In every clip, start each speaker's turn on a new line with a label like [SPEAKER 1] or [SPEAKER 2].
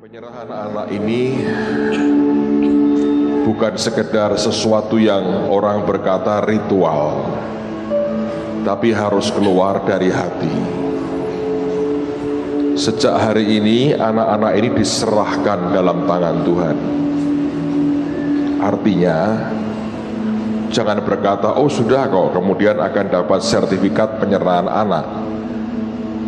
[SPEAKER 1] Penyerahan anak ini bukan sekedar sesuatu yang orang berkata ritual, tapi harus keluar dari hati. Sejak hari ini, anak-anak ini diserahkan dalam tangan Tuhan. Artinya, jangan berkata, oh sudah kok, kemudian akan dapat sertifikat penyerahan anak.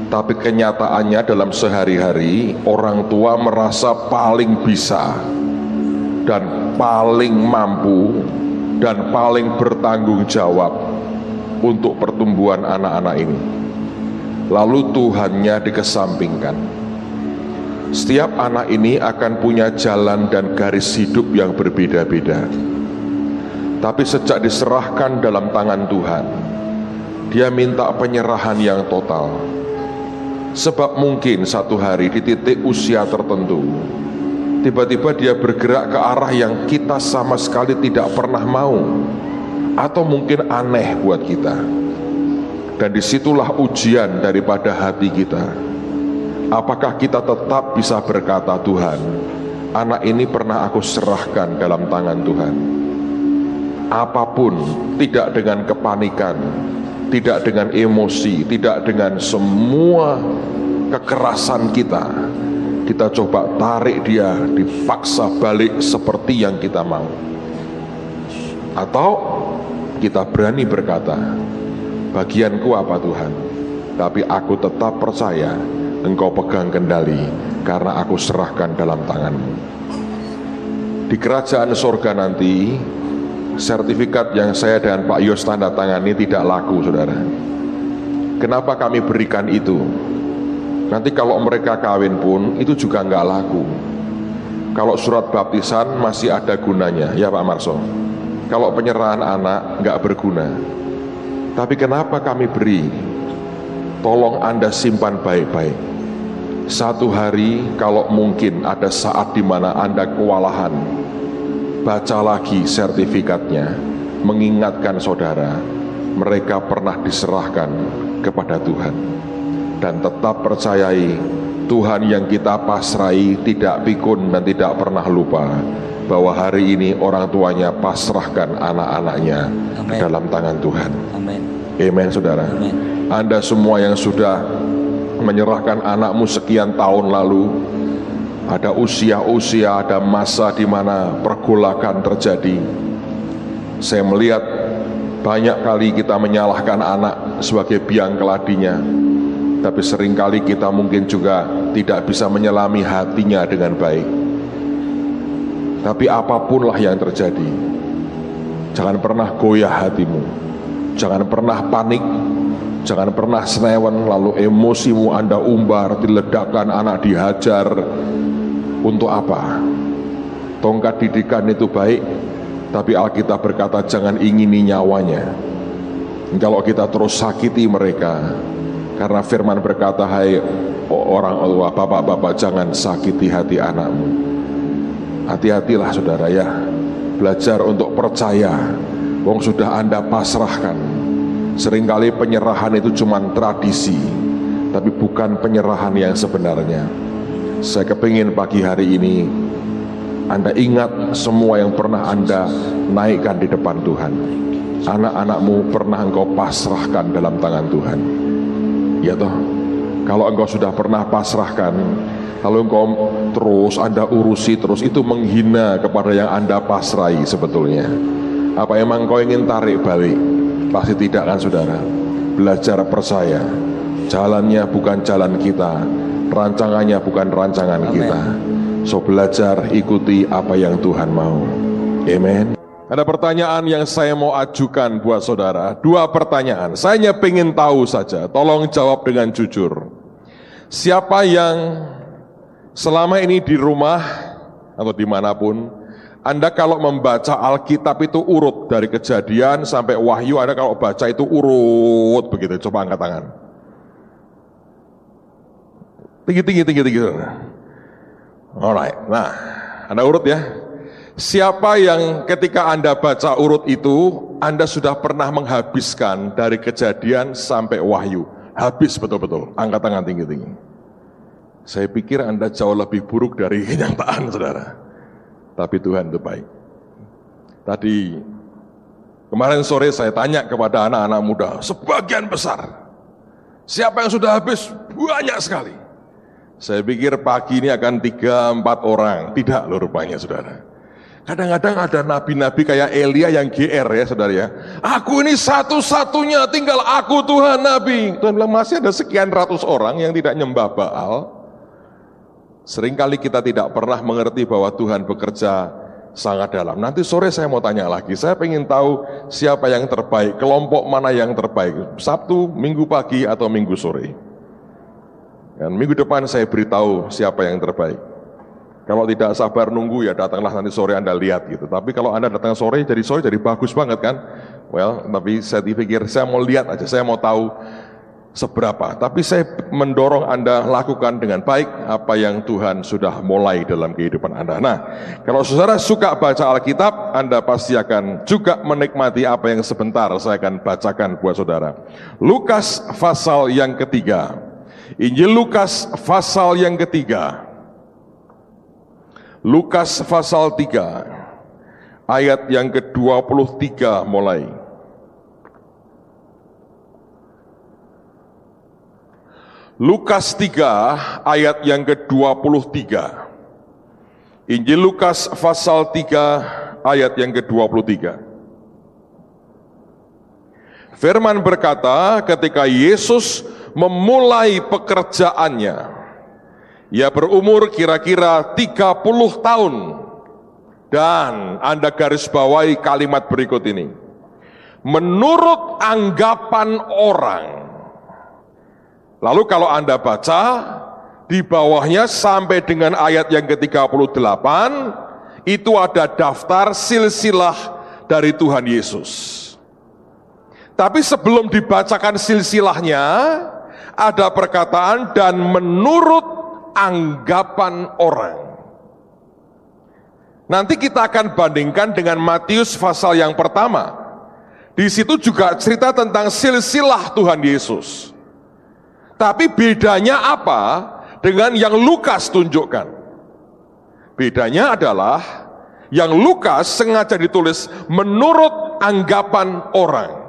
[SPEAKER 1] Tapi kenyataannya dalam sehari-hari, orang tua merasa paling bisa dan paling mampu dan paling bertanggung jawab untuk pertumbuhan anak-anak ini. Lalu Tuhannya dikesampingkan. Setiap anak ini akan punya jalan dan garis hidup yang berbeda-beda. Tapi sejak diserahkan dalam tangan Tuhan, dia minta penyerahan yang total. Sebab mungkin satu hari di titik usia tertentu, tiba-tiba dia bergerak ke arah yang kita sama sekali tidak pernah mau, atau mungkin aneh buat kita. Dan disitulah ujian daripada hati kita. Apakah kita tetap bisa berkata, Tuhan, anak ini pernah aku serahkan dalam tangan Tuhan. Apapun, tidak dengan kepanikan, tidak dengan emosi, tidak dengan semua kekerasan kita coba tarik dia, dipaksa balik seperti yang kita mau. Atau kita berani berkata, bagianku apa Tuhan, tapi aku tetap percaya Engkau pegang kendali, karena aku serahkan dalam tangan-Mu. Di kerajaan sorga nanti, sertifikat yang saya dan Pak Yos tanda tangani tidak laku, saudara. Kenapa kami berikan itu? Nanti kalau mereka kawin pun, itu juga nggak laku. Kalau surat baptisan masih ada gunanya, ya Pak Marso. Kalau penyerahan anak nggak berguna. Tapi kenapa kami beri? Tolong Anda simpan baik-baik. Satu hari kalau mungkin ada saat di mana Anda kewalahan, baca lagi sertifikatnya, mengingatkan saudara, mereka pernah diserahkan kepada Tuhan. Dan tetap percayai, Tuhan yang kita pasrai tidak pikun dan tidak pernah lupa bahwa hari ini orang tuanya pasrahkan anak-anaknya dalam tangan Tuhan.
[SPEAKER 2] Amin.
[SPEAKER 1] Amen, saudara.
[SPEAKER 2] Amin.
[SPEAKER 1] Anda semua yang sudah menyerahkan anakmu sekian tahun lalu, ada usia-usia, ada masa di mana pergolakan terjadi. Saya melihat banyak kali kita menyalahkan anak sebagai biang keladinya, tapi seringkali kita mungkin juga tidak bisa menyelami hatinya dengan baik. Tapi apapunlah yang terjadi, jangan pernah goyah hatimu, jangan pernah panik, jangan pernah senewen lalu emosimu Anda umbar, diledakkan, anak dihajar. Untuk apa? Tongkat didikan itu baik, tapi Alkitab berkata jangan ingini nyawanya. Kalau kita terus sakiti mereka, karena firman berkata, hai orang tua, bapak-bapak, jangan sakiti hati anakmu. Hati-hatilah saudara ya, belajar untuk percaya. Wong sudah Anda pasrahkan. Seringkali penyerahan itu cuma tradisi, tapi bukan penyerahan yang sebenarnya. Saya kepingin pagi hari ini Anda ingat semua yang pernah Anda naikkan di depan Tuhan. Anak-anakmu pernah Engkau pasrahkan dalam tangan Tuhan. Ya toh, kalau engkau sudah pernah pasrahkan, lalu engkau terus Anda urusi terus, itu menghina kepada yang Anda pasrai sebetulnya. Apa emang engkau ingin tarik balik? Pasti tidak kan saudara. Belajar percaya, jalannya bukan jalan kita, rancangannya bukan rancangan kita. So belajar ikuti apa yang Tuhan mau. Amen. Ada pertanyaan yang saya mau ajukan buat saudara. Dua pertanyaan, saya hanya pengen tahu saja. Tolong jawab dengan jujur. Siapa yang selama ini di rumah atau dimanapun, Anda kalau membaca Alkitab itu urut dari Kejadian sampai Wahyu, Anda kalau baca itu urut begitu. Coba angkat tangan. Tinggi. Alright, nah Anda urut ya. Siapa yang ketika Anda baca urut itu, Anda sudah pernah menghabiskan dari Kejadian sampai Wahyu? Habis betul-betul, angkat tangan tinggi-tinggi. Saya pikir Anda jauh lebih buruk dari kenyataan, saudara. Tapi Tuhan itu baik. Tadi, kemarin sore saya tanya kepada anak-anak muda, sebagian besar, siapa yang sudah habis? Banyak sekali. Saya pikir pagi ini akan 3-4 orang. Tidak loh rupanya, saudara. Kadang-kadang ada nabi-nabi kayak Elia yang GR ya, saudara ya. Aku ini satu-satunya, tinggal aku Tuhan Nabi. Tuhan bilang masih ada sekian ratus orang yang tidak nyembah Baal. Seringkali kita tidak pernah mengerti bahwa Tuhan bekerja sangat dalam. Nanti sore saya mau tanya lagi, saya ingin tahu siapa yang terbaik, kelompok mana yang terbaik, Sabtu, Minggu pagi, atau Minggu sore. Dan minggu depan saya beritahu siapa yang terbaik. Kalau tidak sabar nunggu ya datanglah nanti sore Anda lihat gitu. Tapi kalau Anda datang sore jadi bagus banget kan. Well, tapi saya pikir saya mau lihat aja, saya mau tahu seberapa. Tapi saya mendorong Anda lakukan dengan baik apa yang Tuhan sudah mulai dalam kehidupan Anda. Nah, kalau saudara suka baca Alkitab, Anda pasti akan juga menikmati apa yang sebentar saya akan bacakan buat saudara. Lukas pasal yang ketiga. Injil Lukas pasal yang ketiga. Lukas pasal 3 ayat yang ke-23 mulai. Lukas 3 ayat yang ke-23. Injil Lukas pasal 3 ayat yang ke-23. Firman berkata, ketika Yesus memulai pekerjaannya, ia berumur kira-kira 30 tahun. Dan Anda garis bawahi kalimat berikut ini. Menurut anggapan orang. Lalu kalau Anda baca, di bawahnya sampai dengan ayat yang ke-38, itu ada daftar silsilah dari Tuhan Yesus. Tapi sebelum dibacakan silsilahnya, ada perkataan dan menurut anggapan orang. Nanti kita akan bandingkan dengan Matius pasal yang pertama. Di situ juga cerita tentang silsilah Tuhan Yesus. Tapi bedanya apa dengan yang Lukas tunjukkan? Bedanya adalah yang Lukas sengaja ditulis menurut anggapan orang.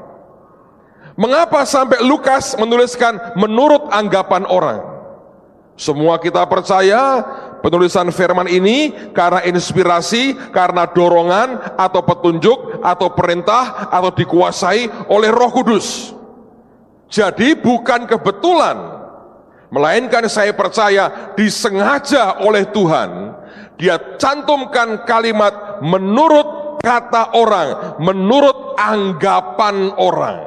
[SPEAKER 1] Mengapa sampai Lukas menuliskan menurut anggapan orang? Semua kita percaya penulisan firman ini karena inspirasi, karena dorongan atau petunjuk atau perintah atau dikuasai oleh Roh Kudus. Jadi bukan kebetulan, melainkan saya percaya disengaja oleh Tuhan. Dia cantumkan kalimat menurut kata orang, menurut anggapan orang.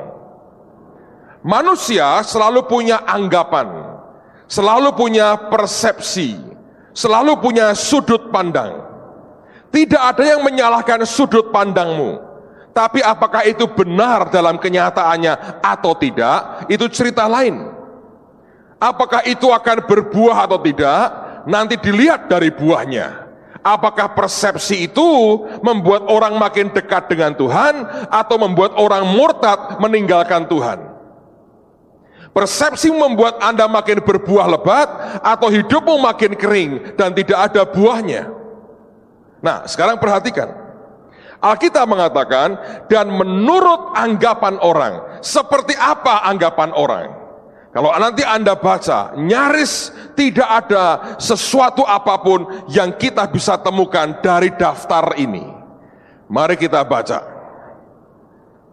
[SPEAKER 1] Manusia selalu punya anggapan, selalu punya persepsi, selalu punya sudut pandang. Tidak ada yang menyalahkan sudut pandangmu. Tapi apakah itu benar dalam kenyataannya atau tidak, itu cerita lain. Apakah itu akan berbuah atau tidak, nanti dilihat dari buahnya. Apakah persepsi itu membuat orang makin dekat dengan Tuhan, atau membuat orang murtad meninggalkan Tuhan? Persepsi membuat Anda makin berbuah lebat, atau hidupmu makin kering dan tidak ada buahnya? Nah, sekarang perhatikan. Alkitab mengatakan, dan menurut anggapan orang. Seperti apa anggapan orang? Kalau nanti Anda baca, nyaris tidak ada sesuatu apapun yang kita bisa temukan dari daftar ini. Mari kita baca.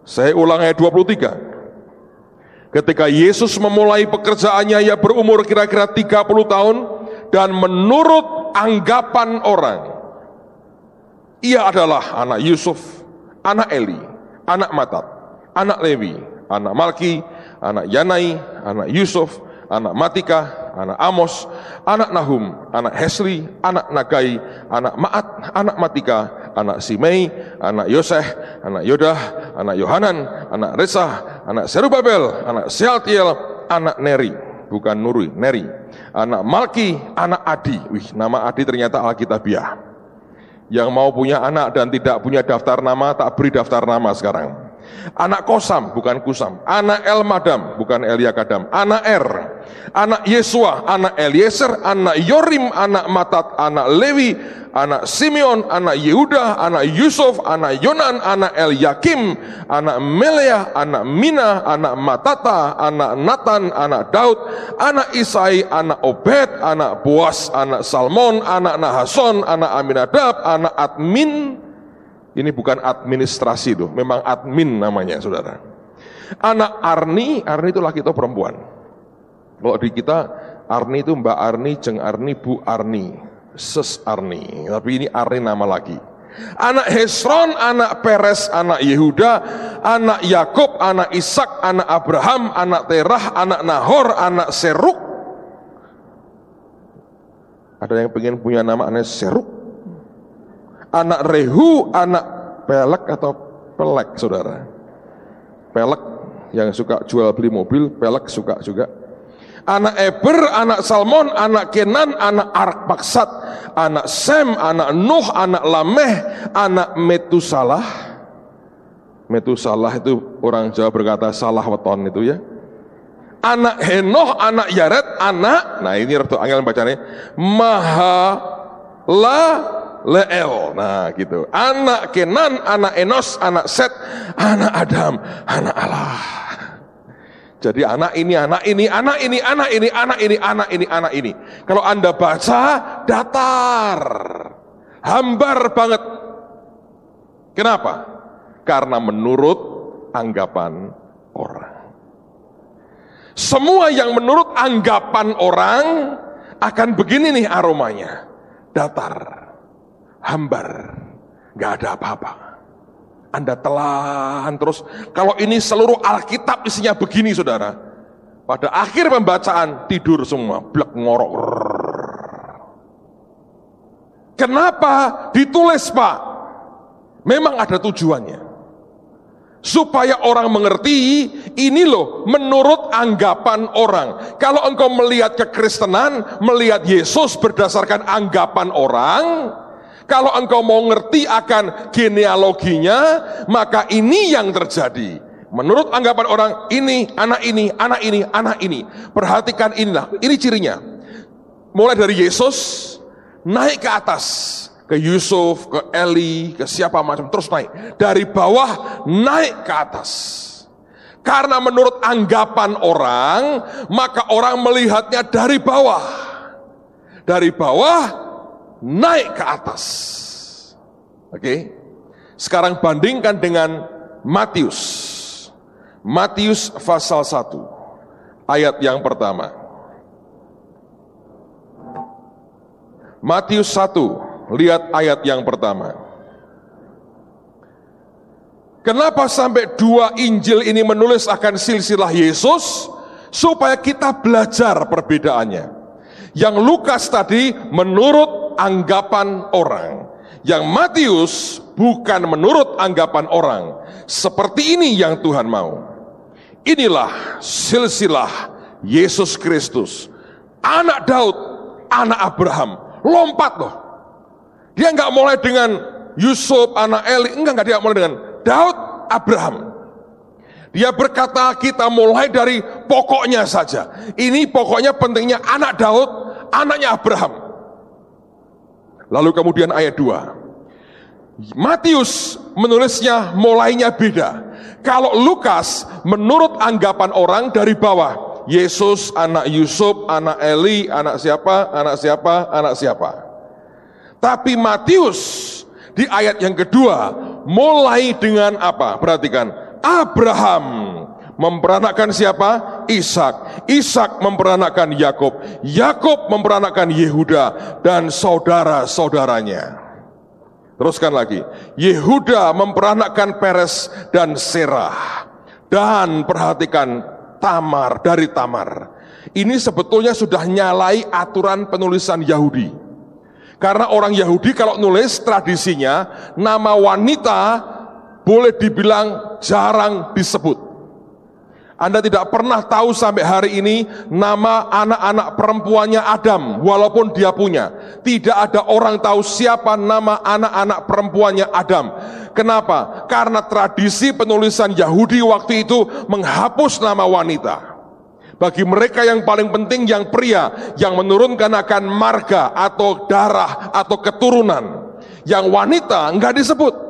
[SPEAKER 1] Saya ulang ayat 23. Ketika Yesus memulai pekerjaannya, ia berumur kira-kira 30 tahun, dan menurut anggapan orang, ia adalah anak Yusuf, anak Eli, anak Matat, anak Lewi, anak Malki, anak Yanai, anak Yusuf, anak Matika, anak Amos, anak Nahum, anak Hesli, anak Nagai, anak Maat, anak Matika, anak Simei, anak Yoseh, anak Yodah, anak Yohanan, anak Resah, anak Serubabel, anak Sealtiel, anak Neri, bukan Nuri, Neri, anak Malki, anak Adi. Nama Adi ternyata Alkitabiah. Yang mau punya anak dan tidak punya daftar nama, tak beri daftar nama sekarang. Anak Kosam, bukan Kusam. Anak Elmadam, bukan Eliakadam. Anak Er, anak Yesua, anak Eliezer, anak Yorim, anak Matat, anak Lewi, anak Simeon, anak Yehuda, anak Yusuf, anak Yonan, anak Elyakim, anak Meleah, anak Mina, anak Matata, anak Natan, anak Daud, anak Isai, anak Obed, anak Boas, anak Salmon, anak Nahason, anak Aminadab, anak Admin. Ini bukan administrasi tuh, memang admin namanya, saudara. Anak Arni, Arni itu laki atau perempuan? Kalau di kita, Arni itu Mbak Arni, Jeng Arni, Bu Arni, Ses Arni. Tapi ini Arni nama laki. Anak Hesron, anak Peres, anak Yehuda, anak Yakub, anak Ishak, anak Abraham, anak Terah, anak Nahor, anak Seruk. Ada yang pengen punya nama anak Seruk? Anak Rehu, anak Pelek atau Pelek, saudara. Pelek yang suka jual beli mobil, Pelek suka juga. Anak Eber, anak Salmon, anak Kenan, anak Arpaksad, anak Sem, anak Nuh, anak Lameh, anak Metusalah. Metusalah itu orang Jawa berkata salah weton itu ya. Anak Henoh, anak Yared, anak, nah ini rada angel bacanya, Mahalaleel. Nah gitu. Anak Kenan, anak Enos, anak Set, anak Adam, anak Allah. Jadi anak ini, anak ini, anak ini, anak ini, anak ini, anak ini, anak ini. Kalau Anda baca, datar, hambar banget. Kenapa? Karena menurut anggapan orang. Semua yang menurut anggapan orang akan begini nih aromanya. Datar, hambar, gak ada apa-apa. Anda telan terus. Kalau ini seluruh Alkitab isinya begini, saudara. Pada akhir pembacaan tidur semua, blek ngorok. Kenapa ditulis, Pak? Memang ada tujuannya. Supaya orang mengerti, ini loh menurut anggapan orang. Kalau engkau melihat kekristenan, melihat Yesus berdasarkan anggapan orang, kalau engkau mau ngerti akan genealoginya, maka ini yang terjadi. Menurut anggapan orang, ini, anak ini, anak ini, anak ini. Perhatikan inilah, ini cirinya. Mulai dari Yesus, naik ke atas. Ke Yusuf, ke Eli, ke siapa macam, terus naik. Dari bawah, naik ke atas. Karena menurut anggapan orang, maka orang melihatnya dari bawah. Dari bawah, naik ke atas. Oke. Sekarang bandingkan dengan Matius. Matius pasal 1 ayat yang pertama. Matius 1, lihat ayat yang pertama. Kenapa sampai dua Injil ini menulis akan silsilah Yesus? Supaya kita belajar perbedaannya. Yang Lukas tadi menurut anggapan orang, yang Matius bukan menurut anggapan orang. Seperti ini yang Tuhan mau. Inilah silsilah Yesus Kristus, anak Daud, anak Abraham. Lompat loh. Dia nggak mulai dengan Yusuf, anak Eli, enggak, dia mulai dengan Daud, Abraham. Dia berkata kita mulai dari pokoknya saja. Ini pokoknya pentingnya anak Daud, anaknya Abraham. Lalu kemudian ayat 2. Matius menulisnya mulainya beda. Kalau Lukas menurut anggapan orang dari bawah. Yesus, anak Yusuf, anak Eli, anak siapa, anak siapa, anak siapa. Tapi Matius di ayat yang kedua mulai dengan apa? Perhatikan, Abraham memperanakkan siapa? Ishak. Ishak memperanakkan Yakub. Yakub memperanakkan Yehuda dan saudara-saudaranya. Teruskan lagi. Yehuda memperanakkan Peres dan Serah. Dan perhatikan Tamar, dari Tamar. Ini sebetulnya sudah nyalai aturan penulisan Yahudi. Karena orang Yahudi kalau nulis tradisinya, nama wanita boleh dibilang jarang disebut. Anda tidak pernah tahu sampai hari ini nama anak-anak perempuannya Adam, walaupun dia punya. Tidak ada orang tahu siapa nama anak-anak perempuannya Adam. Kenapa? Karena tradisi penulisan Yahudi waktu itu menghapus nama wanita. Bagi mereka yang paling penting yang pria, yang menurunkan akan marga atau darah atau keturunan. Yang wanita enggak disebut.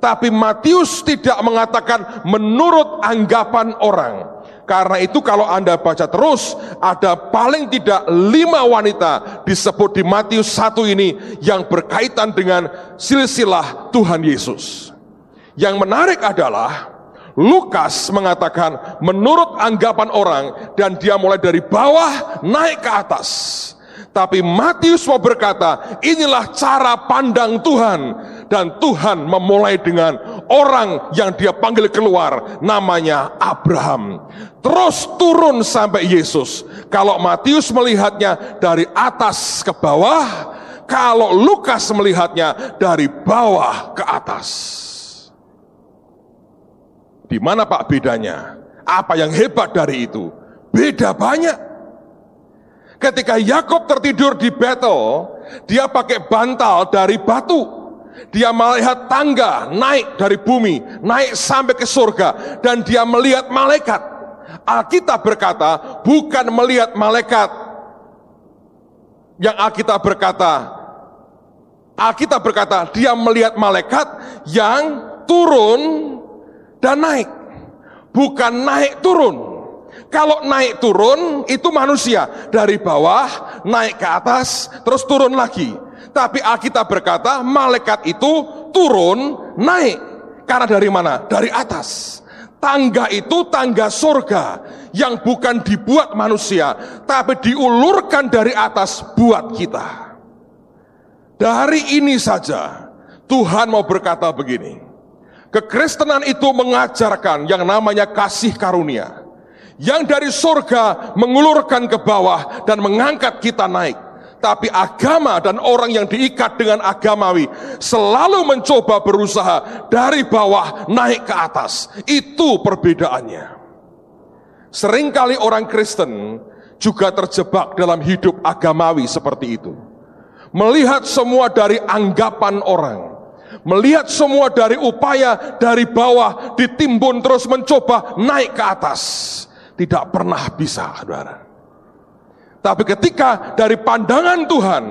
[SPEAKER 1] Tapi Matius tidak mengatakan menurut anggapan orang. Karena itu kalau Anda baca terus, ada paling tidak 5 wanita disebut di Matius 1 ini yang berkaitan dengan silsilah Tuhan Yesus. Yang menarik adalah Lukas mengatakan menurut anggapan orang, dan dia mulai dari bawah naik ke atas. Tapi Matius mau berkata, inilah cara pandang Tuhan. Dan Tuhan memulai dengan orang yang dia panggil keluar, namanya Abraham. Terus turun sampai Yesus. Kalau Matius melihatnya dari atas ke bawah, kalau Lukas melihatnya dari bawah ke atas. Di mana Pak bedanya? Apa yang hebat dari itu? Beda banyak. Ketika Yakub tertidur di Betel, dia pakai bantal dari batu. Dia melihat tangga naik dari bumi, naik sampai ke surga, dan dia melihat malaikat. Alkitab berkata, bukan melihat malaikat. Yang Alkitab berkata, dia melihat malaikat yang turun dan naik, bukan naik turun. Kalau naik turun itu manusia, dari bawah naik ke atas terus turun lagi. Tapi Alkitab berkata malaikat itu turun naik. Karena dari mana? Dari atas. Tangga itu tangga surga yang bukan dibuat manusia, tapi diulurkan dari atas buat kita. Dari ini saja Tuhan mau berkata begini, kekristenan itu mengajarkan yang namanya kasih karunia, yang dari surga mengulurkan ke bawah dan mengangkat kita naik. Tapi agama dan orang yang diikat dengan agamawi selalu mencoba berusaha dari bawah naik ke atas. Itu perbedaannya. Seringkali orang Kristen juga terjebak dalam hidup agamawi seperti itu. Melihat semua dari anggapan orang, melihat semua dari upaya dari bawah ditimbun terus mencoba naik ke atas. Tidak pernah bisa, saudara. Tapi ketika dari pandangan Tuhan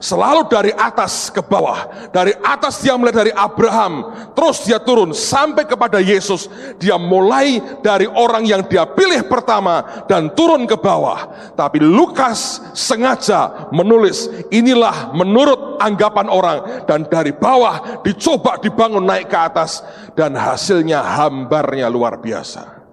[SPEAKER 1] selalu dari atas ke bawah, dari atas dia mulai dari Abraham, terus dia turun sampai kepada Yesus. Dia mulai dari orang yang dia pilih pertama dan turun ke bawah. Tapi Lukas sengaja menulis inilah menurut anggapan orang, dan dari bawah dicoba dibangun naik ke atas, dan hasilnya hambarnya luar biasa.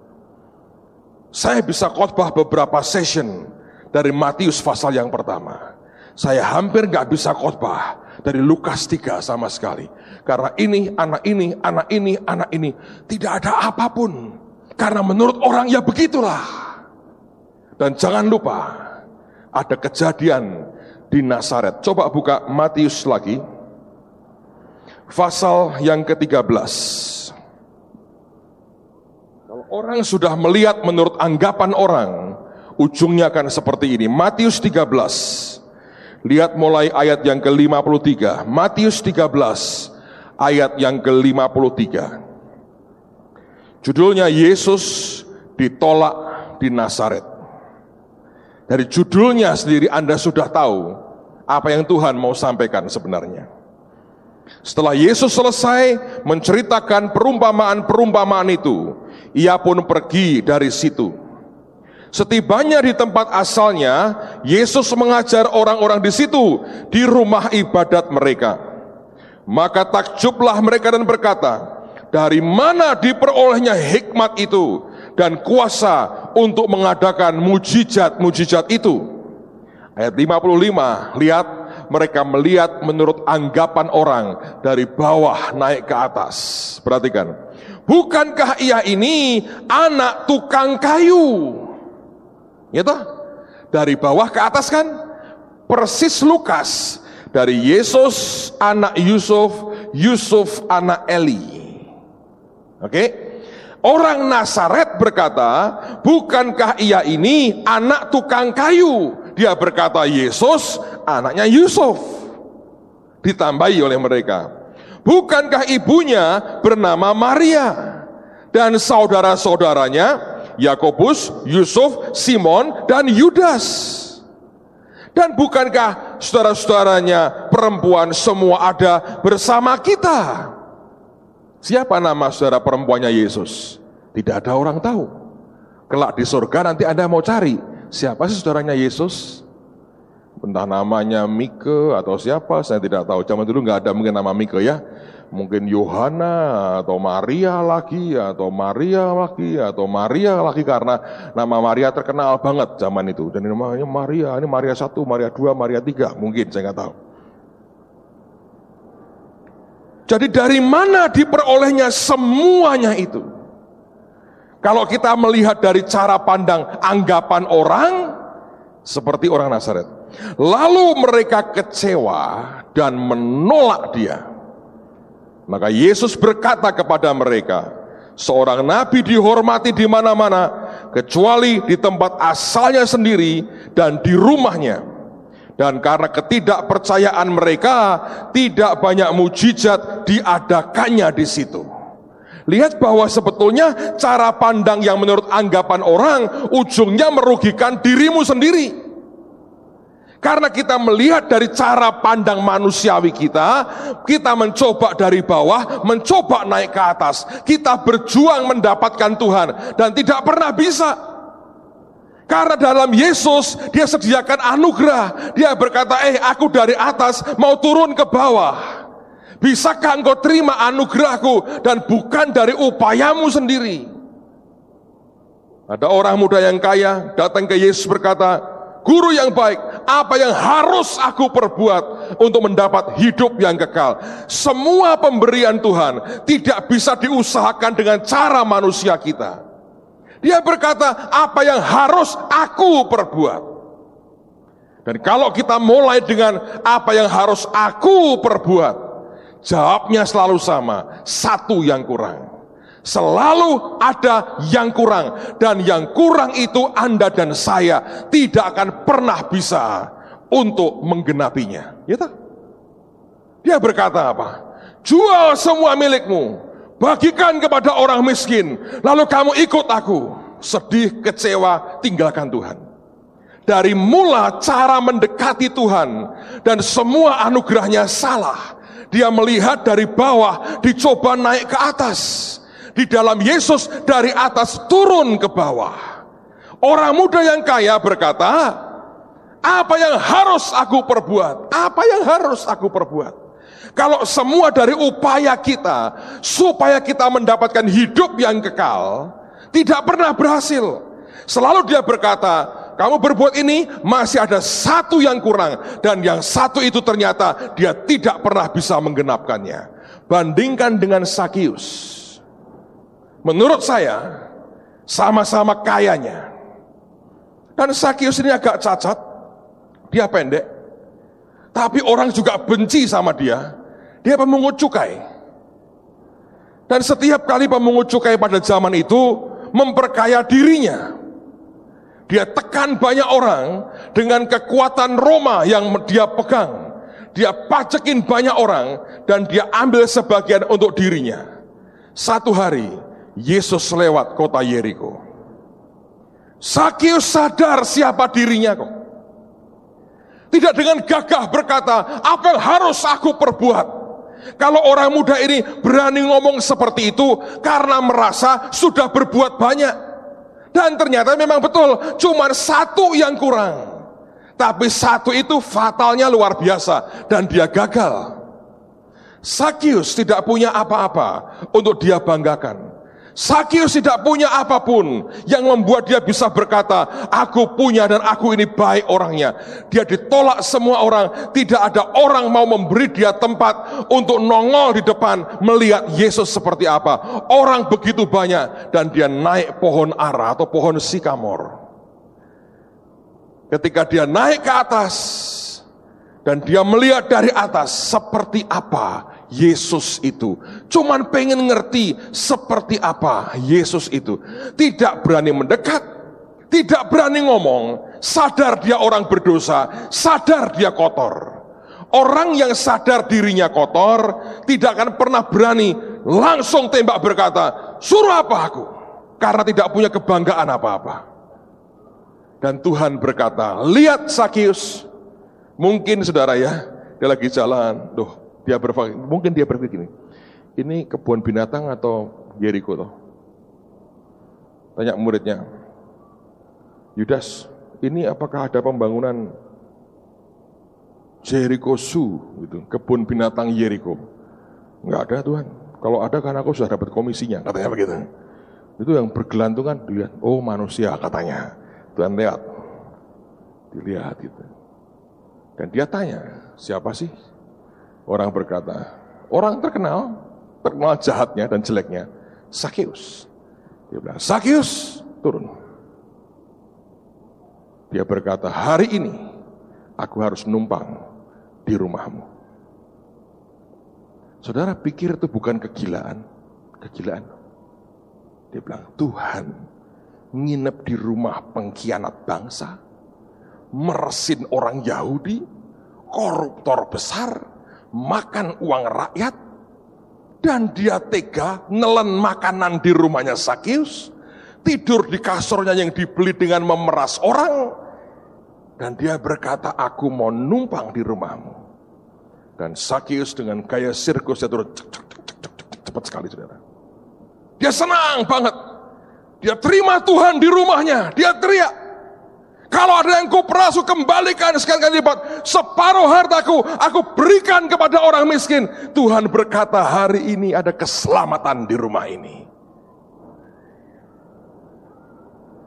[SPEAKER 1] Saya bisa khotbah beberapa session dari Matius pasal yang pertama. Saya hampir gak bisa khotbah dari Lukas 3 sama sekali. Karena ini, anak ini, anak ini, anak ini. Tidak ada apapun. Karena menurut orang ya begitulah. Dan jangan lupa, ada kejadian di Nazaret. Coba buka Matius lagi. Pasal yang ke-13. Kalau orang sudah melihat menurut anggapan orang, ujungnya akan seperti ini. Matius 13. Lihat mulai ayat yang ke-53. Matius 13 ayat yang ke-53. Judulnya Yesus ditolak di Nazaret. Dari judulnya sendiri Anda sudah tahu apa yang Tuhan mau sampaikan sebenarnya. Setelah Yesus selesai menceritakan perumpamaan-perumpamaan itu, ia pun pergi dari situ. Setibanya di tempat asalnya, Yesus mengajar orang-orang di situ, di rumah ibadat mereka. Maka takjublah mereka dan berkata, dari mana diperolehnya hikmat itu dan kuasa untuk mengadakan mujizat-mujizat itu? Ayat 55, lihat, mereka melihat menurut anggapan orang dari bawah naik ke atas. Perhatikan, bukankah ia ini anak tukang kayu? Gitu? Dari bawah ke atas kan? Persis Lukas. Dari Yesus anak Yusuf, Yusuf anak Eli. Oke? Orang Nazaret berkata, bukankah ia ini anak tukang kayu? Dia berkata Yesus anaknya Yusuf. Ditambahi oleh mereka, Bukankah ibunya bernama Maria dan saudara-saudaranya Yakobus, Yusuf, Simon, dan Yudas? Dan bukankah saudara-saudaranya perempuan semua ada bersama kita? Siapa nama saudara perempuannya Yesus? Tidak ada orang tahu. Kelak di surga nanti Anda mau cari, siapa sih saudaranya Yesus? Entah namanya Mike atau siapa, saya tidak tahu. Zaman dulu nggak ada mungkin nama Mike ya. Mungkin Yohana atau Maria lagi, atau Maria lagi, atau Maria lagi, karena nama Maria terkenal banget zaman itu. Dan namanya Maria, ini Maria 1, Maria 2, Maria 3, mungkin saya nggak tahu. Jadi dari mana diperolehnya semuanya itu? Kalau kita melihat dari cara pandang anggapan orang, seperti orang Nazaret. Lalu mereka kecewa dan menolak dia. Maka Yesus berkata kepada mereka, seorang nabi dihormati di mana-mana, kecuali di tempat asalnya sendiri dan di rumahnya. Dan karena ketidakpercayaan mereka, tidak banyak mujizat diadakannya di situ. Lihat bahwa sebetulnya cara pandang yang menurut anggapan orang, ujungnya merugikan dirimu sendiri. Karena kita melihat dari cara pandang manusiawi kita mencoba dari bawah, mencoba naik ke atas. Kita berjuang mendapatkan Tuhan dan tidak pernah bisa. Karena dalam Yesus dia sediakan anugerah. Dia berkata, aku dari atas mau turun ke bawah. Bisakah engkau terima anugerahku dan bukan dari upayamu sendiri? Ada orang muda yang kaya datang ke Yesus berkata, Guru yang baik, apa yang harus aku perbuat untuk mendapat hidup yang kekal? Semua pemberian Tuhan tidak bisa diusahakan dengan cara manusia kita. Dia berkata, apa yang harus aku perbuat? Dan kalau kita mulai dengan apa yang harus aku perbuat, jawabnya selalu sama, satu yang kurang. Selalu ada yang kurang, dan yang kurang itu Anda dan saya tidak akan pernah bisa untuk menggenapinya. Ya tak? Dia berkata apa? Jual semua milikmu, bagikan kepada orang miskin, lalu kamu ikut aku. Sedih, kecewa, tinggalkan Tuhan. Dari mula cara mendekati Tuhan dan semua anugerahnya salah. Dia melihat dari bawah, dicoba naik ke atas. Di dalam Yesus dari atas turun ke bawah. Orang muda yang kaya berkata, apa yang harus aku perbuat? Apa yang harus aku perbuat? Kalau semua dari upaya kita supaya kita mendapatkan hidup yang kekal, tidak pernah berhasil. Selalu dia berkata, kamu berbuat ini, masih ada satu yang kurang, dan yang satu itu ternyata dia tidak pernah bisa menggenapkannya. Bandingkan dengan Sakius. Menurut saya, sama-sama kayanya. Dan Sakius ini agak cacat, dia pendek, tapi orang juga benci sama dia. Dia pemungut cukai. Dan setiap kali pemungut cukai pada zaman itu memperkaya dirinya. Dia tekan banyak orang dengan kekuatan Roma yang dia pegang. Dia pacekin banyak orang dan dia ambil sebagian untuk dirinya. Satu hari Yesus lewat kota Yeriko. Sakius sadar siapa dirinya kok. Tidak dengan gagah berkata, apa yang harus aku perbuat? Kalau orang muda ini berani ngomong seperti itu karena merasa sudah berbuat banyak. Dan ternyata memang betul, cuma satu yang kurang. Tapi satu itu fatalnya luar biasa dan dia gagal. Sakius tidak punya apa-apa untuk dia banggakan. Sakius tidak punya apapun yang membuat dia bisa berkata, aku punya dan aku ini baik orangnya. Dia ditolak semua orang, tidak ada orang mau memberi dia tempat untuk nongol di depan melihat Yesus seperti apa. Orang begitu banyak dan dia naik pohon ara atau pohon sikamor. Ketika dia naik ke atas dan dia melihat dari atas seperti apa Yesus itu, cuman pengen ngerti seperti apa Yesus itu. Tidak berani mendekat, tidak berani ngomong, sadar dia orang berdosa, sadar dia kotor. Orang yang sadar dirinya kotor tidak akan pernah berani langsung tembak berkata, suruh apa aku? Karena tidak punya kebanggaan apa-apa. Dan Tuhan berkata, lihat Sakius. Mungkin saudara ya, dia lagi jalan, mungkin dia berpikir gini, ini kebun binatang atau Yeriko toh? Tanya muridnya, Yudas, ini apakah ada pembangunan Jericho Zoo, gitu, kebun binatang Yeriko? Enggak ada Tuhan. Kalau ada kan aku sudah dapat komisinya, katanya begitu. Itu yang bergelantungan, dilihat, oh manusia katanya. Tuhan lihat, dilihat gitu. Dan dia tanya, siapa sih? Orang berkata, orang terkenal jahatnya dan jeleknya, Sakius. Dia bilang, Sakius, turun. Dia berkata, hari ini aku harus numpang di rumahmu. Saudara pikir itu bukan kegilaan. Dia bilang, Tuhan nginep di rumah pengkhianat bangsa, meresin orang Yahudi, koruptor besar, makan uang rakyat, dan dia tega nelen makanan di rumahnya Sakius, tidur di kasurnya yang dibeli dengan memeras orang, dan dia berkata, aku mau numpang di rumahmu. Dan Sakius dengan gaya sirkus, dia turun cepat sekali saudara. Dia senang banget, dia terima Tuhan di rumahnya, dia teriak, kalau ada yang kuperas, kembalikan sekali kali lipat. Separuh hartaku, aku berikan kepada orang miskin. Tuhan berkata, hari ini ada keselamatan di rumah ini.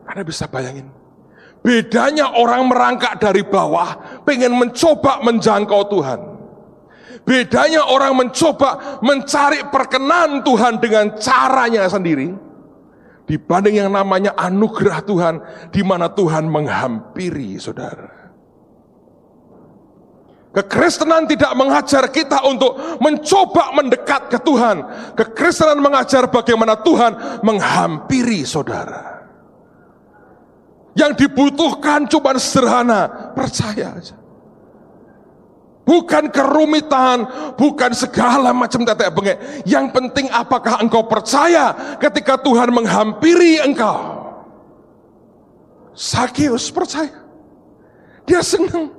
[SPEAKER 1] Anda bisa bayangin, bedanya orang merangkak dari bawah, pengen mencoba menjangkau Tuhan. Bedanya orang mencoba mencari perkenan Tuhan dengan caranya sendiri, dibanding yang namanya anugerah Tuhan, di mana Tuhan menghampiri saudara. Kekristenan tidak mengajar kita untuk mencoba mendekat ke Tuhan. Kekristenan mengajar bagaimana Tuhan menghampiri saudara. Yang dibutuhkan cuma sederhana, percaya aja. Bukan kerumitan, bukan segala macam tetek bengek. Yang penting apakah engkau percaya ketika Tuhan menghampiri engkau. Sakius percaya. Dia senang.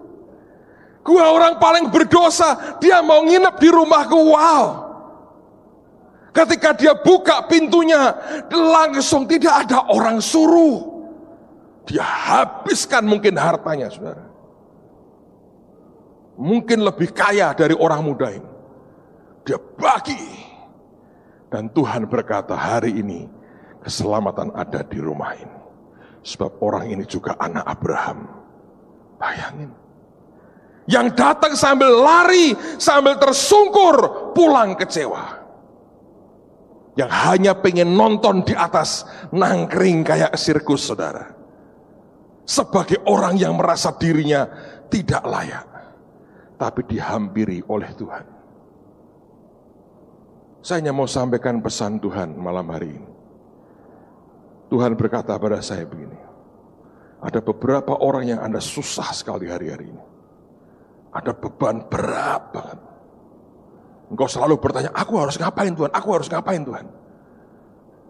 [SPEAKER 1] Gua orang paling berdosa, dia mau nginep di rumahku, wow. Ketika dia buka pintunya, langsung tidak ada orang suruh. Dia habiskan mungkin hartanya, saudara. Mungkin lebih kaya dari orang muda ini. Dia bagi. Dan Tuhan berkata, hari ini keselamatan ada di rumah ini. Sebab orang ini juga anak Abraham. Bayangin. Yang datang sambil lari, sambil tersungkur, pulang kecewa. Yang hanya pengen nonton di atas, nangkring kayak sirkus saudara. Sebagai orang yang merasa dirinya tidak layak, tapi dihampiri oleh Tuhan. Saya hanya mau sampaikan pesan Tuhan malam hari ini. Tuhan berkata pada saya begini, ada beberapa orang yang Anda susah sekali hari-hari ini. Ada beban berat banget. Engkau selalu bertanya, aku harus ngapain Tuhan? Aku harus ngapain Tuhan?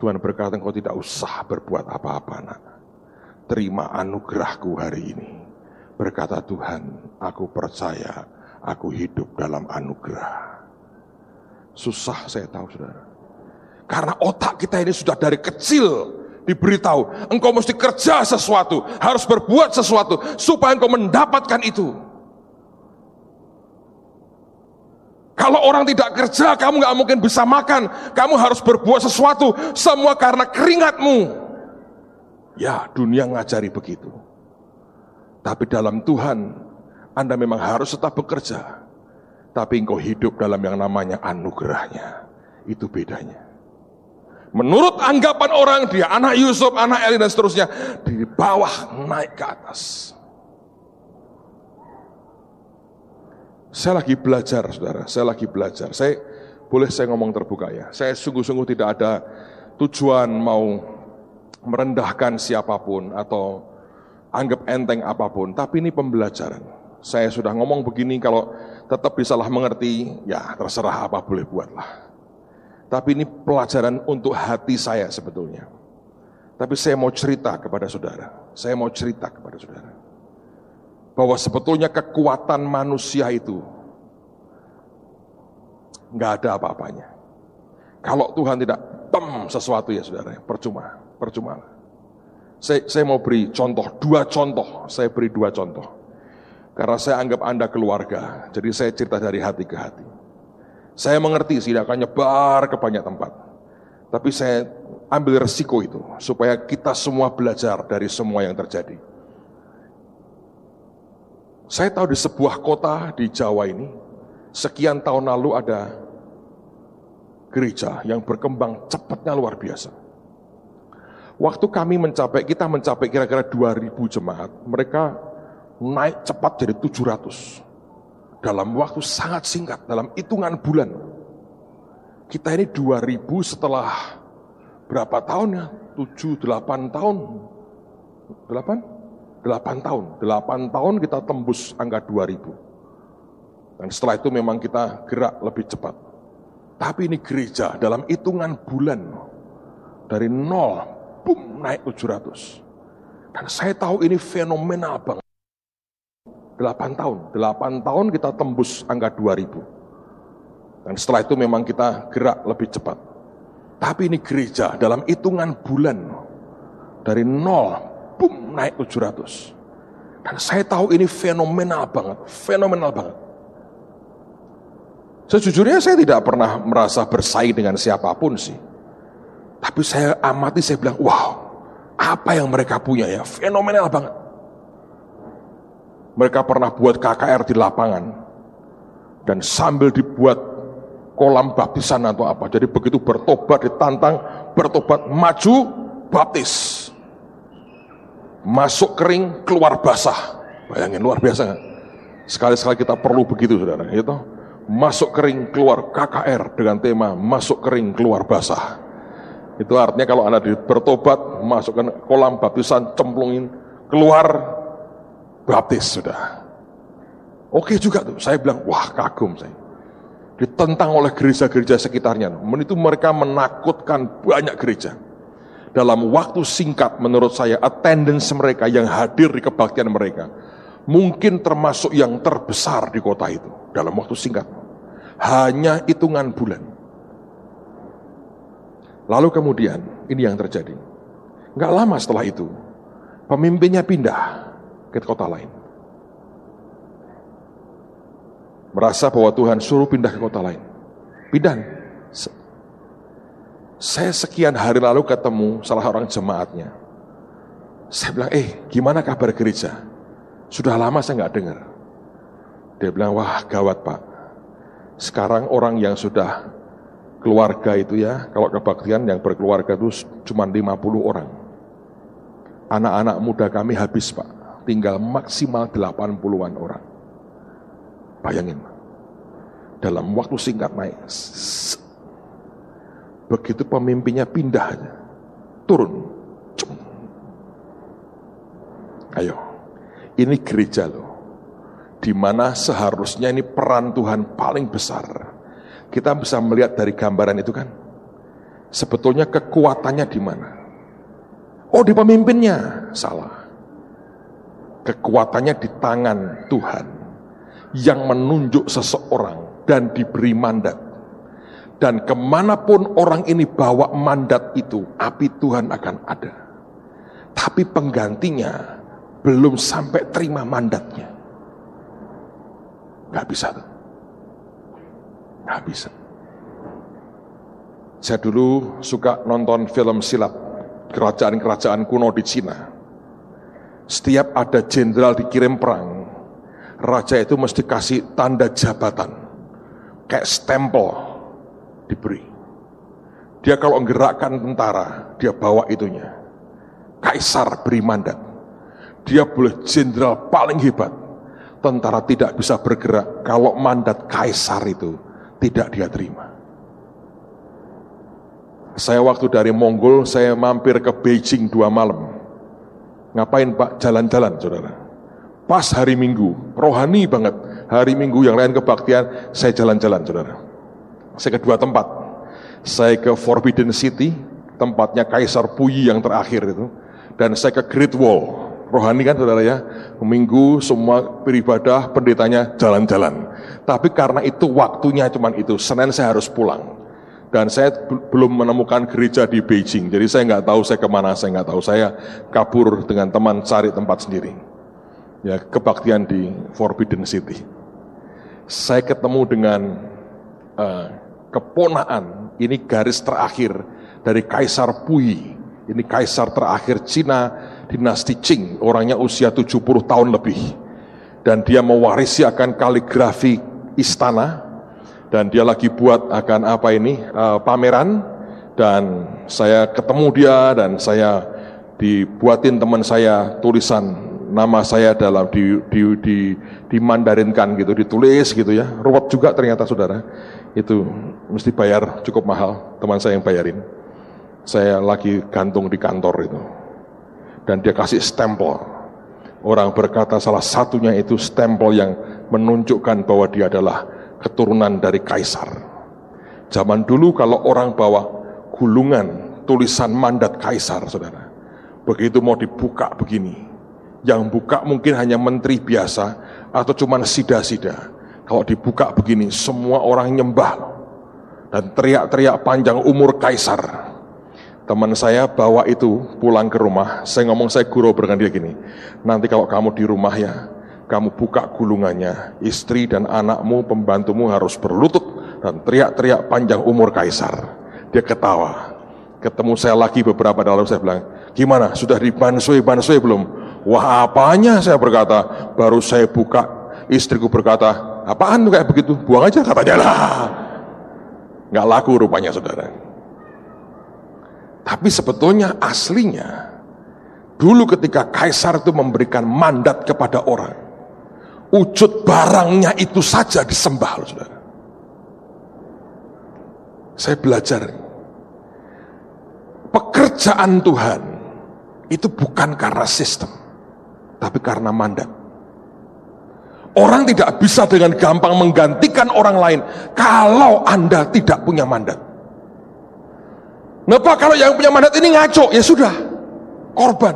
[SPEAKER 1] Tuhan berkata, engkau tidak usah berbuat apa-apa nak. Terima anugerahku hari ini. Berkata Tuhan, aku percaya, aku hidup dalam anugerah. Susah saya tahu saudara. Karena otak kita ini sudah dari kecil diberitahu, engkau mesti kerja sesuatu, harus berbuat sesuatu, supaya engkau mendapatkan itu. Kalau orang tidak kerja, kamu gak mungkin bisa makan, kamu harus berbuat sesuatu, semua karena keringatmu. Ya, dunia ngajari begitu. Tapi dalam Tuhan, Anda memang harus tetap bekerja. Tapi engkau hidup dalam yang namanya anugerahnya. Itu bedanya. Menurut anggapan orang, dia anak Yusuf, anak Eli dan seterusnya. Di bawah naik ke atas. Saya lagi belajar saudara, saya lagi belajar. Saya ngomong terbuka ya. Saya sungguh-sungguh tidak ada tujuan mau merendahkan siapapun atau anggap enteng apapun, tapi ini pembelajaran. Saya sudah ngomong begini, kalau tetap disalah mengerti, ya terserah apa boleh buatlah. Tapi ini pelajaran untuk hati saya sebetulnya. Tapi saya mau cerita kepada saudara. Bahwa sebetulnya kekuatan manusia itu nggak ada apa-apanya. Kalau Tuhan tidak sesuatu ya saudara, percuma. Saya mau beri contoh, saya beri dua contoh. Karena saya anggap Anda keluarga, jadi saya cerita dari hati ke hati. Saya mengerti tidak akan nyebar ke banyak tempat. Tapi saya ambil resiko itu, supaya kita semua belajar dari semua yang terjadi. Saya tahu di sebuah kota di Jawa ini, sekian tahun lalu ada gereja yang berkembang cepatnya luar biasa. Waktu kita mencapai kira-kira 2.000 jemaat, mereka naik cepat jadi 700. Dalam waktu sangat singkat, dalam hitungan bulan. Kita ini 2.000 setelah berapa tahun ya? 7-8 tahun. 8 tahun. 8 tahun kita tembus angka 2.000. Dan setelah itu memang kita gerak lebih cepat. Tapi ini gereja dalam hitungan bulan, dari 0 naik 700. Dan saya tahu ini fenomenal banget. 8 tahun kita tembus angka 2.000. Dan setelah itu memang kita gerak lebih cepat. Tapi ini gereja dalam hitungan bulan, dari 0 naik 700. Dan saya tahu ini fenomenal banget. Sejujurnya saya tidak pernah merasa bersaing dengan siapapun sih. Tapi saya amati, saya bilang, wow, apa yang mereka punya ya, fenomenal banget. Mereka pernah buat KKR di lapangan, dan sambil dibuat kolam baptisan atau apa. Jadi begitu bertobat, ditantang, bertobat, maju, baptis. Masuk kering, keluar basah. Bayangin, luar biasa gak? Sekali-sekali kita perlu begitu, saudara. Gitu. Masuk kering, keluar KKR dengan tema masuk kering, keluar basah. Itu artinya kalau Anda bertobat, masukkan kolam baptisan, cemplungin, keluar, baptis sudah. Oke juga tuh, saya bilang, wah kagum saya. Ditentang oleh gereja-gereja sekitarnya. Itu mereka menakutkan banyak gereja. Dalam waktu singkat menurut saya, attendance mereka yang hadir di kebaktian mereka, mungkin termasuk yang terbesar di kota itu. Dalam waktu singkat. Hanya hitungan bulan. Lalu kemudian, ini yang terjadi. Nggak lama setelah itu, pemimpinnya pindah ke kota lain. Merasa bahwa Tuhan suruh pindah ke kota lain. Pindah. Saya sekian hari lalu ketemu salah orang jemaatnya. Saya bilang, gimana kabar gereja? Sudah lama saya nggak dengar. Dia bilang, wah gawat Pak. Sekarang orang yang sudah keluarga itu ya, kalau kebaktian yang berkeluarga itu cuma 50 orang. Anak-anak muda kami habis Pak, tinggal maksimal 80-an orang. Bayangin, dalam waktu singkat naik. Begitu pemimpinnya pindah, turun. Ayo, ini gereja loh, di mana seharusnya ini peran Tuhan paling besar. Kita bisa melihat dari gambaran itu kan, sebetulnya kekuatannya di mana? Oh, di pemimpinnya. Salah. Kekuatannya di tangan Tuhan yang menunjuk seseorang dan diberi mandat. Dan kemanapun orang ini bawa mandat itu, api Tuhan akan ada. Tapi penggantinya belum sampai terima mandatnya. Gak bisa tuh. Nggak bisa. Saya dulu suka nonton film silat, kerajaan-kerajaan kuno di Cina. Setiap ada jenderal dikirim perang, raja itu mesti kasih tanda jabatan, kayak stempel diberi. Dia kalau menggerakkan tentara, dia bawa itunya. Kaisar beri mandat. Dia boleh jenderal paling hebat. Tentara tidak bisa bergerak kalau mandat kaisar itu tidak dia terima. Saya waktu dari Mongol, saya mampir ke Beijing 2 malam. Ngapain Pak? Jalan-jalan saudara. Pas hari Minggu, rohani banget. Hari Minggu yang lain kebaktian, saya jalan-jalan, saudara. Saya ke 2 tempat. Saya ke Forbidden City, tempatnya Kaisar Puyi yang terakhir itu. Dan saya ke Great Wall. Rohani kan saudara ya, Minggu semua beribadah, pendetanya jalan-jalan. Tapi karena itu waktunya cuma itu, Senin saya harus pulang. Dan saya belum menemukan gereja di Beijing, jadi saya nggak tahu saya kemana, saya nggak tahu. Saya kabur dengan teman cari tempat sendiri. Ya, kebaktian di Forbidden City. Saya ketemu dengan keponaan, ini garis terakhir dari Kaisar Puyi. Ini kaisar terakhir Cina, dinasti Qing, orangnya usia 70 tahun lebih. Dan dia mewarisi akan kaligrafi istana, dan dia lagi buat akan pameran, dan saya ketemu dia, dan saya dibuatin teman saya tulisan nama saya dalam dimandarinkan gitu, ditulis gitu ya, ruwet juga ternyata saudara, itu mesti bayar cukup mahal, teman saya yang bayarin. Saya lagi gantung di kantor itu, dan dia kasih stempel. Orang berkata salah satunya itu stempel yang menunjukkan bahwa dia adalah keturunan dari kaisar. Zaman dulu kalau orang bawa gulungan tulisan mandat kaisar, saudara, begitu mau dibuka begini, yang buka mungkin hanya menteri biasa atau cuma sida-sida. Kalau dibuka begini, semua orang nyembah dan teriak-teriak panjang umur kaisar. Teman saya bawa itu pulang ke rumah. Saya ngomong, saya guru dengan dia gini, nanti kalau kamu di rumah ya, kamu buka gulungannya, istri dan anakmu, pembantumu harus berlutut dan teriak-teriak panjang umur kaisar. Dia ketawa. Ketemu saya lagi beberapa lalu, saya bilang, gimana, sudah dibansui belum? Wah, apanya, saya berkata, baru saya buka. Istriku berkata, apaan kayak begitu, buang aja, katanya lah. Nggak laku rupanya saudara. Tapi sebetulnya aslinya, dulu ketika kaisar itu memberikan mandat kepada orang, wujud barangnya itu saja disembah, saudara. Saya belajar, pekerjaan Tuhan itu bukan karena sistem, tapi karena mandat. Orang tidak bisa dengan gampang menggantikan orang lain kalau Anda tidak punya mandat. Nah Pak, kalau yang punya mandat ini ngaco, ya sudah, korban.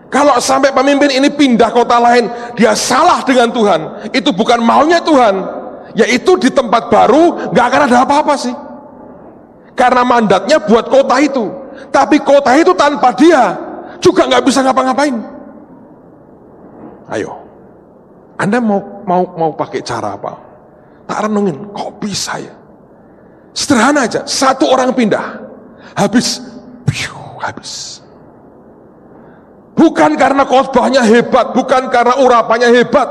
[SPEAKER 1] Kalau sampai pemimpin ini pindah kota lain, dia salah dengan Tuhan, itu bukan maunya Tuhan, yaitu di tempat baru gak akan ada apa-apa sih. Karena mandatnya buat kota itu, tapi kota itu tanpa dia juga gak bisa ngapa-ngapain. Ayo, Anda mau pakai cara apa? Tak renungin, kok bisa ya? Sederhana aja, satu orang pindah, habis. Bukan karena khotbahnya hebat, bukan karena urapannya hebat.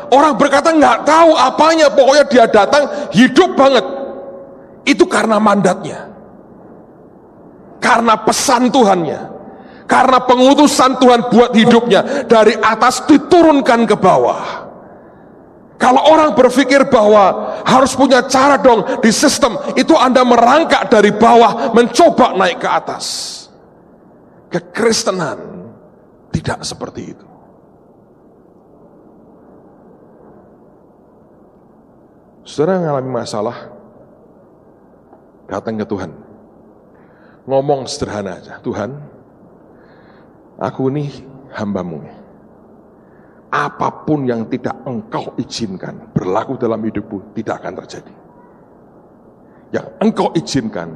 [SPEAKER 1] Orang berkata nggak tahu apanya, pokoknya dia datang hidup banget. Itu karena mandatnya, karena pesan Tuhannya, karena pengutusan Tuhan buat hidupnya dari atas diturunkan ke bawah. Kalau orang berpikir bahwa harus punya cara dong di sistem, itu Anda merangkak dari bawah mencoba naik ke atas. Kekristenan tidak seperti itu. Saudara mengalami masalah, datang ke Tuhan, ngomong sederhana aja, Tuhan, aku ini hamba-Mu. Apapun yang tidak Engkau izinkan berlaku dalam hidupku tidak akan terjadi. Yang Engkau izinkan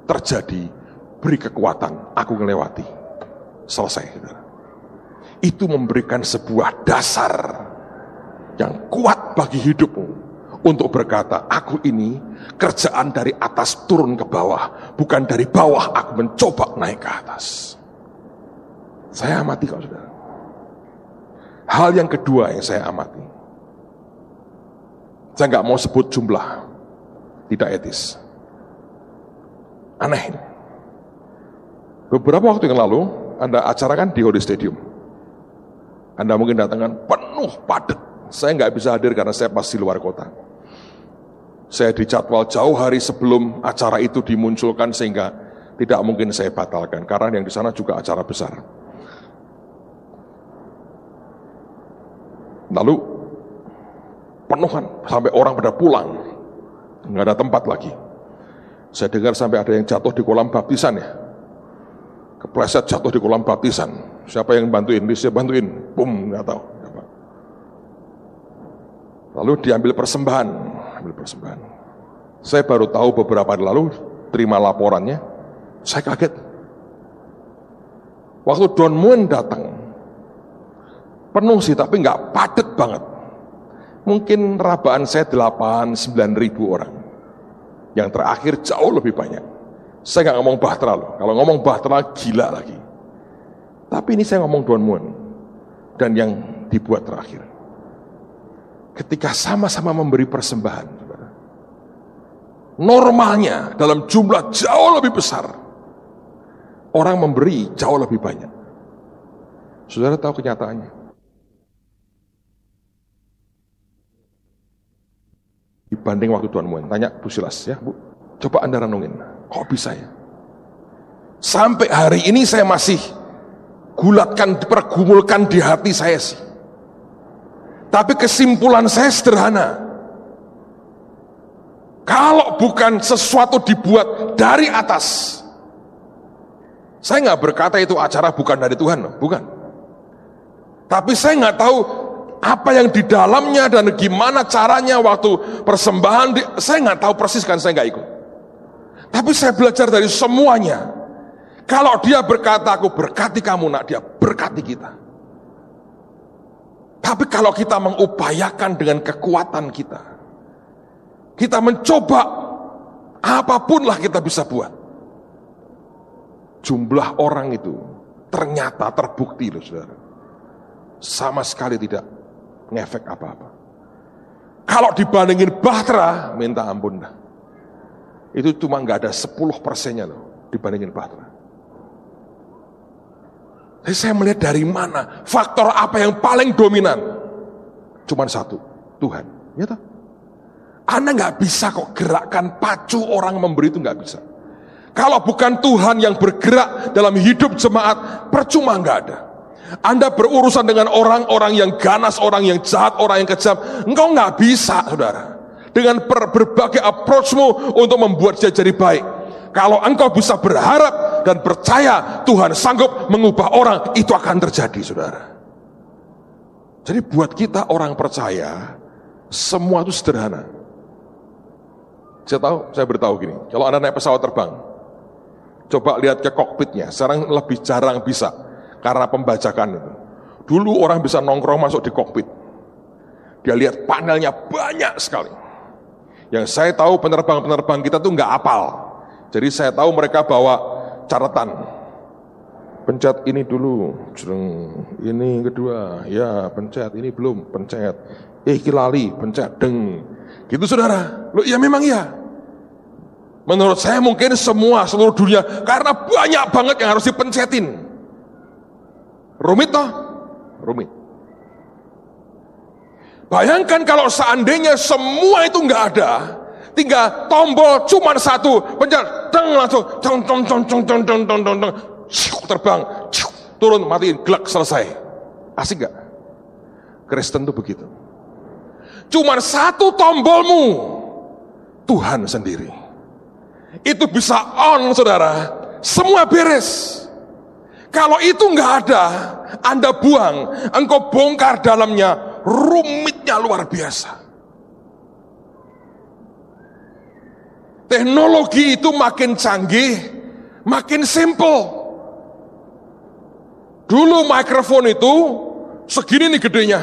[SPEAKER 1] terjadi, beri kekuatan, aku melewati. Selesai. Itu memberikan sebuah dasar yang kuat bagi hidupmu untuk berkata, aku ini kerjaan dari atas turun ke bawah, bukan dari bawah aku mencoba naik ke atas. Saya amati kok saudara. Hal yang kedua yang saya amati, saya nggak mau sebut jumlah, tidak etis, aneh. Beberapa waktu yang lalu, Anda acara kan di Hodi Stadium, Anda mungkin datang kan penuh padat. Saya nggak bisa hadir karena saya pas di luar kota. Saya dijadwal jauh hari sebelum acara itu dimunculkan, sehingga tidak mungkin saya batalkan karena yang di sana juga acara besar. Lalu penuhan sampai orang pada pulang, nggak ada tempat lagi. Saya dengar sampai ada yang jatuh di kolam baptisan ya, kepleset jatuh di kolam baptisan. Siapa yang bantuin? Bisa bantuin, bum, nggak tahu. Lalu diambil persembahan, Saya baru tahu beberapa hari lalu, terima laporannya, saya kaget. Waktu Don Moen datang, penuh sih tapi nggak padat banget. Mungkin rabaan saya 8-9 ribu orang. Yang terakhir jauh lebih banyak. Saya nggak ngomong Bahtera loh. Kalau ngomong Bahtera gila lagi. Tapi ini saya ngomong Don Moen. Dan yang dibuat terakhir. Ketika sama-sama memberi persembahan, normalnya dalam jumlah jauh lebih besar, orang memberi jauh lebih banyak. Saudara tahu kenyataannya? Dibanding waktu Don Moen, tanya Bu Silas ya, Bu, coba Anda renungin, kok bisa ya? Sampai hari ini saya masih pergumulkan di hati saya sih. Tapi kesimpulan saya sederhana. Kalau bukan sesuatu dibuat dari atas, saya nggak berkata itu acara bukan dari Tuhan, bukan. Tapi saya nggak tahu apa yang di dalamnya dan gimana caranya waktu persembahan. Saya nggak tahu persis kan, saya nggak ikut. Tapi saya belajar dari semuanya. Kalau dia berkata, aku berkati kamu nak, dia berkati kita. Tapi kalau kita mengupayakan dengan kekuatan kita mencoba apapun lah kita bisa buat. Jumlah orang itu ternyata terbukti loh saudara. Sama sekali tidak ngefek apa-apa. Kalau dibandingin Bahtera, minta ampun dah. Itu cuma nggak ada 10%-nya loh dibandingin Bahtera. Jadi saya melihat dari mana, faktor apa yang paling dominan? Cuman satu, Tuhan. Ya toh? Anda nggak bisa kok gerakkan pacu orang memberi, itu nggak bisa. Kalau bukan Tuhan yang bergerak dalam hidup jemaat, percuma nggak ada. Anda berurusan dengan orang-orang yang ganas, orang yang jahat, orang yang kejam, engkau nggak bisa, saudara. Dengan berbagai approach-mu untuk membuat dia jadi baik. Kalau engkau bisa berharap dan percaya Tuhan sanggup mengubah orang, itu akan terjadi, saudara. Jadi buat kita orang percaya, semua itu sederhana. Saya beritahu gini, kalau Anda naik pesawat terbang, coba lihat ke kokpitnya, sekarang lebih jarang bisa, karena pembajakan itu. Dulu orang bisa nongkrong masuk di kokpit, dia lihat panelnya banyak sekali. Yang saya tahu penerbang-penerbang kita tuh nggak hafal. Jadi saya tahu mereka bawa catatan. Pencet ini dulu, ini kedua, ya pencet, ini belum, pencet. Kilali, pencet, deng. Gitu saudara. Loh, ya memang ya. Menurut saya mungkin seluruh dunia, karena banyak banget yang harus dipencetin. Rumit toh? Rumit. Bayangkan kalau seandainya semua itu nggak ada, tinggal tombol cuman satu, pencet, deng langsung, terbang, turun, matiin, glek, selesai. Asik gak? Kristen tuh begitu. Cuman satu tombolmu, Tuhan sendiri. Itu bisa on, saudara, semua beres. Kalau itu nggak ada, Anda buang, engkau bongkar dalamnya, rumitnya luar biasa. Teknologi itu makin canggih, makin simple. Dulu mikrofon itu segini nih gedenya.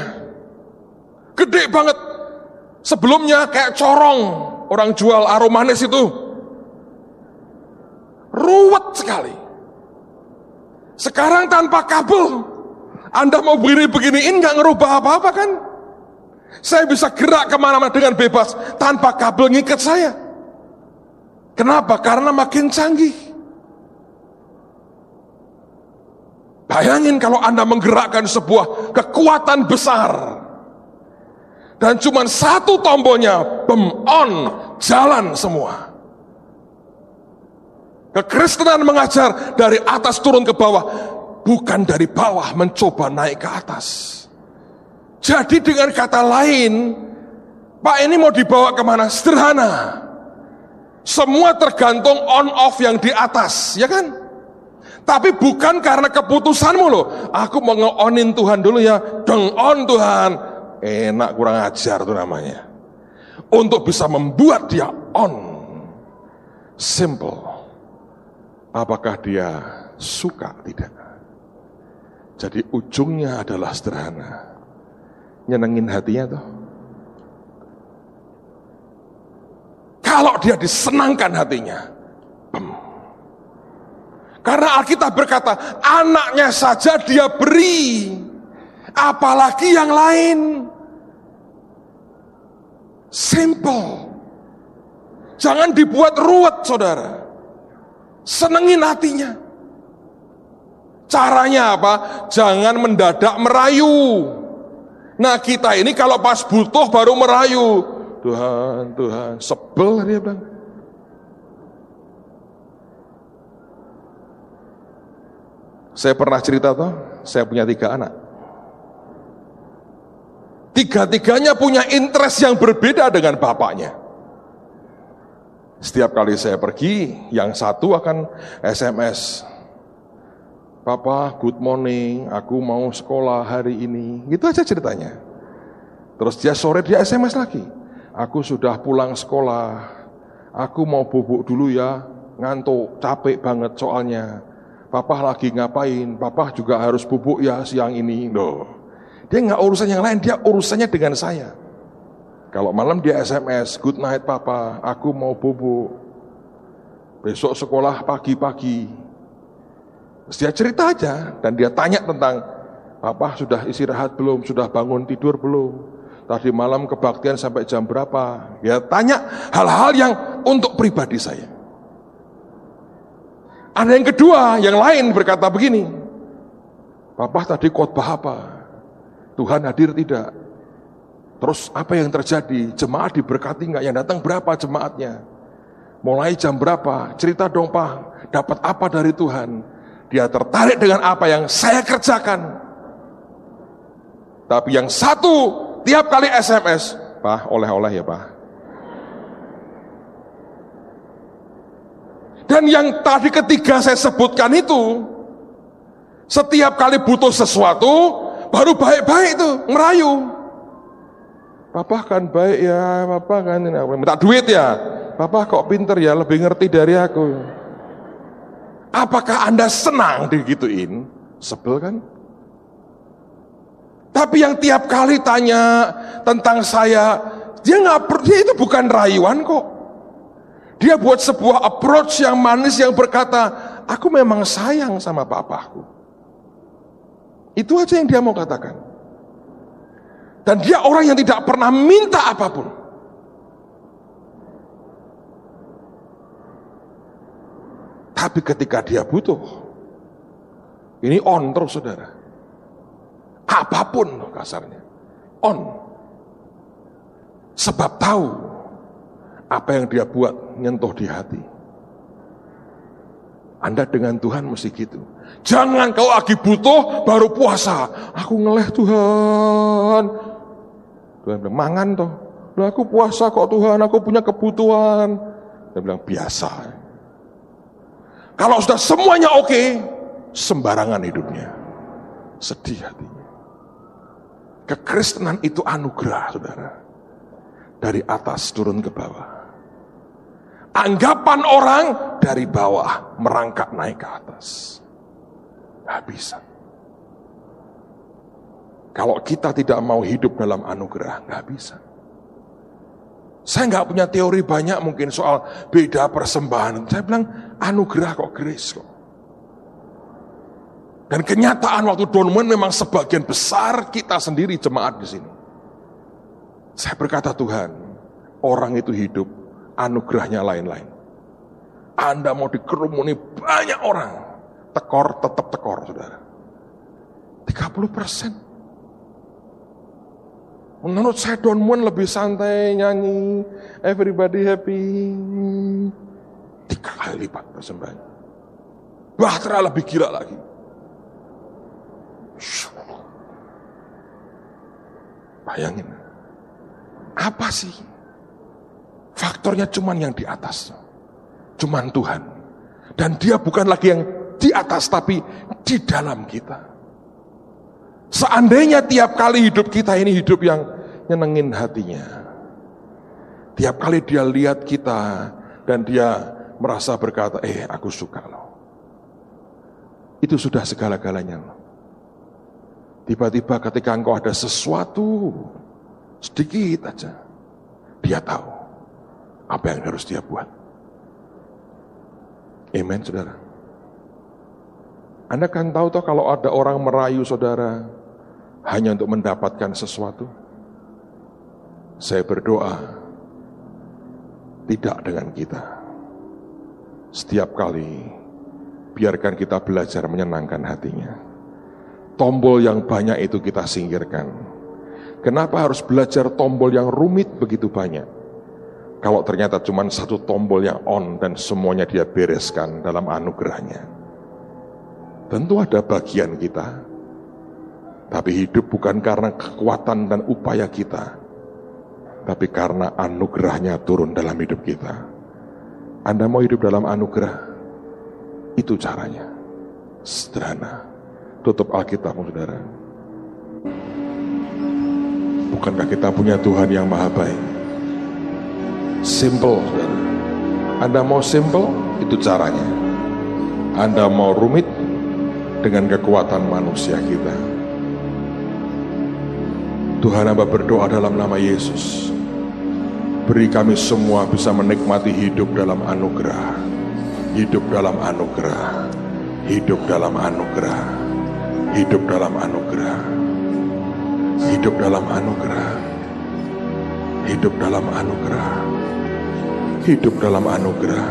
[SPEAKER 1] Gede banget. Sebelumnya kayak corong, orang jual aromanis itu. Ruwet sekali. Sekarang tanpa kabel, Anda mau beginiin nggak ngerubah apa-apa kan? Saya bisa gerak kemana-mana dengan bebas, tanpa kabel ngikat saya. Kenapa? Karena makin canggih. Bayangin kalau Anda menggerakkan sebuah kekuatan besar, dan cuma satu tombolnya, on, jalan semua. Kekristenan mengajar dari atas turun ke bawah, bukan dari bawah mencoba naik ke atas. Jadi dengan kata lain, Pak ini mau dibawa kemana? Sederhana. Semua tergantung on off yang di atas, ya kan? Tapi bukan karena keputusanmu loh. Aku mau nge-onin Tuhan dulu ya. Deng on Tuhan. Enak, kurang ajar tuh namanya. Untuk bisa membuat dia on. Simple. Apakah dia suka? Tidak. Jadi ujungnya adalah sederhana. Nyenengin hatinya tuh. Kalau dia disenangkan hatinya, karena Alkitab berkata, anaknya saja dia beri, apalagi yang lain. Simple. Jangan dibuat ruwet, saudara. Senengin hatinya. Caranya apa? Jangan mendadak merayu. Nah kita ini kalau pas butuh baru merayu. Tuhan, Tuhan, sebel dia bilang. Saya pernah cerita toh, saya punya 3 anak. 3-tiganya punya interest yang berbeda dengan bapaknya. Setiap kali saya pergi, yang satu akan SMS. Papa, good morning, aku mau sekolah hari ini. Gitu aja ceritanya. Terus dia sore dia SMS lagi. Aku sudah pulang sekolah, aku mau bubuk dulu ya, ngantuk, capek banget soalnya. Papa lagi ngapain? Papa juga harus bubuk ya siang ini. Loh, dia nggak urusan yang lain, dia urusannya dengan saya. Kalau malam dia SMS, good night papa, aku mau bubuk. Besok sekolah pagi-pagi. Terus dia cerita aja, dan dia tanya tentang, papa sudah istirahat belum, sudah bangun tidur belum, tadi malam kebaktian sampai jam berapa. Dia tanya hal-hal yang untuk pribadi saya. Ada yang kedua, yang lain berkata begini, papa tadi khotbah apa? Tuhan hadir tidak? Terus apa yang terjadi? Jemaat diberkati enggak? Yang datang berapa jemaatnya? Mulai jam berapa? Cerita dong Pak, dapat apa dari Tuhan? Dia tertarik dengan apa yang saya kerjakan. Tapi yang satu, tiap kali SMS, Pak, oleh-oleh ya Pak. Dan yang tadi ketiga saya sebutkan itu, setiap kali butuh sesuatu, baru baik-baik itu, merayu. Papa kan baik ya, papa kan minta duit ya, papa kok pinter ya, lebih ngerti dari aku. Apakah Anda senang digituin? Sebel kan? Tapi yang tiap kali tanya tentang saya, dia itu bukan rayuan kok. Dia buat sebuah approach yang manis yang berkata, aku memang sayang sama papaku. Itu aja yang dia mau katakan. Dan dia orang yang tidak pernah minta apapun. Tapi ketika dia butuh, ini on terus saudara. Apapun kasarnya, on. Sebab tahu apa yang dia buat nyentuh di hati. Anda dengan Tuhan mesti gitu. Jangan kau lagi butuh baru puasa. Aku ngeleh Tuhan. Tuhan bilang, mangan toh. Lah aku puasa kok Tuhan, aku punya kebutuhan. Dia bilang biasa. Kalau sudah semuanya oke, sembarangan hidupnya. Sedih hatinya. Kekristenan itu anugerah, saudara. Dari atas turun ke bawah. Anggapan orang dari bawah merangkak naik ke atas. Gak bisa. Kalau kita tidak mau hidup dalam anugerah, gak bisa. Saya nggak punya teori banyak mungkin soal beda persembahan. Saya bilang anugerah kok, grace kok. Dan kenyataan waktu Don Moen memang sebagian besar kita sendiri jemaat di sini. Saya berkata Tuhan, orang itu hidup, anugerahnya lain-lain. Anda mau dikerumuni banyak orang, tekor tetap tekor, saudara. 30%. Menurut saya Don Moen lebih santai nyanyi, everybody happy. 3 kali lipat persembahan. Bahtera lebih gila lagi. Bayangin, apa sih? Faktornya cuman yang di atas, cuman Tuhan. Dan Dia bukan lagi yang di atas, tapi di dalam kita. Seandainya tiap kali hidup kita ini hidup yang nyenengin hatinya, tiap kali Dia lihat kita dan Dia merasa berkata, aku suka loh, itu sudah segala-galanya loh. Tiba-tiba ketika engkau ada sesuatu sedikit aja, Dia tahu apa yang harus Dia buat. Amen, saudara. Anda kan tahu toh kalau ada orang merayu saudara hanya untuk mendapatkan sesuatu. Saya berdoa tidak dengan kita. Setiap kali biarkan kita belajar menyenangkan hatinya. Tombol yang banyak itu kita singkirkan. Kenapa harus belajar tombol yang rumit begitu banyak? Kalau ternyata cuma satu tombol yang on dan semuanya Dia bereskan dalam anugerahnya. Tentu ada bagian kita. Tapi hidup bukan karena kekuatan dan upaya kita, tapi karena anugerahnya turun dalam hidup kita. Anda mau hidup dalam anugerah? Itu caranya. Sederhana. Tutup Alkitabmu, saudara. Bukankah kita punya Tuhan yang maha baik? Simple, saudara. Anda mau simple? Itu caranya. Anda mau rumit? Dengan kekuatan manusia kita. Tuhan, hamba berdoa dalam nama Yesus. Beri kami semua bisa menikmati hidup dalam anugerah. Hidup dalam anugerah. Hidup dalam anugerah. Hidup dalam anugerah. Hidup dalam anugerah. Hidup dalam anugerah. Hidup dalam anugerah.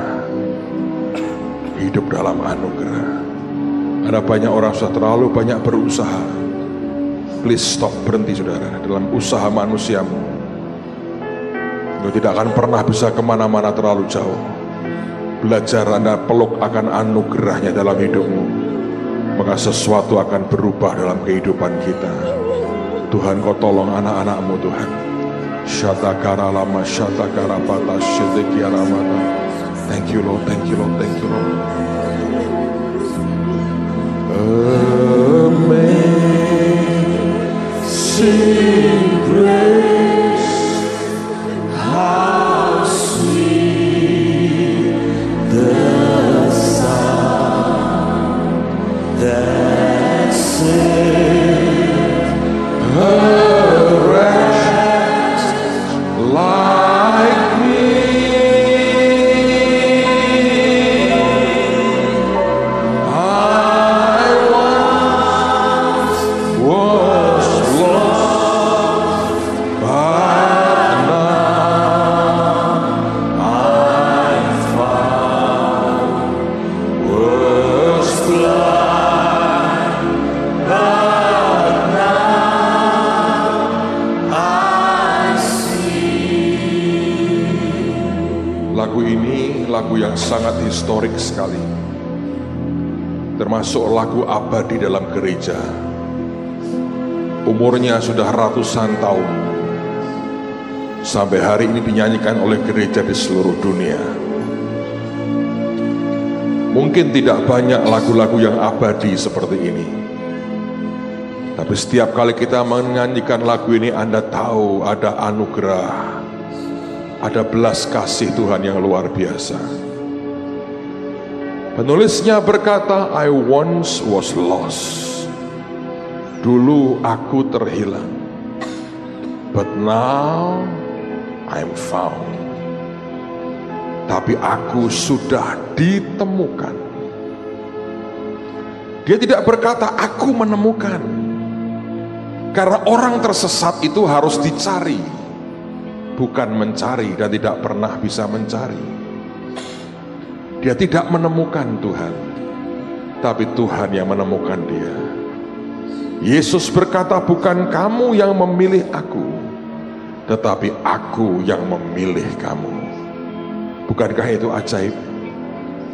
[SPEAKER 1] Hidup dalam anugerah. Ada banyak orang sudah terlalu banyak berusaha. Please stop, berhenti saudara dalam usaha manusiamu. Kau tidak akan pernah bisa kemana-mana terlalu jauh. Belajar Anda peluk akan anugerahnya dalam hidupmu. Maka sesuatu akan berubah dalam kehidupan kita. Tuhan, Kau tolong anak-anak-Mu Tuhan. Syatakara lama syatakara bata syetekiara mata. Thank you Lord, thank you Lord, thank you Lord. Amazing grace, how sweet the sound that saved a wretch like me. Lagu yang sangat historik sekali, termasuk lagu abadi dalam gereja. Umurnya sudah ratusan tahun, sampai hari ini dinyanyikan oleh gereja di seluruh dunia. Mungkin tidak banyak lagu-lagu yang abadi seperti ini, tapi setiap kali kita menyanyikan lagu ini, Anda tahu ada anugerah, ada belas kasih Tuhan yang luar biasa. Penulisnya berkata, I once was lost. Dulu aku terhilang, but now I'm found. Tapi aku sudah ditemukan. Dia tidak berkata aku menemukan, karena orang tersesat itu harus dicari, bukan mencari, dan tidak pernah bisa mencari. Dia tidak menemukan Tuhan, tapi Tuhan yang menemukan dia. Yesus berkata, bukan kamu yang memilih aku, tetapi aku yang memilih kamu. Bukankah itu ajaib?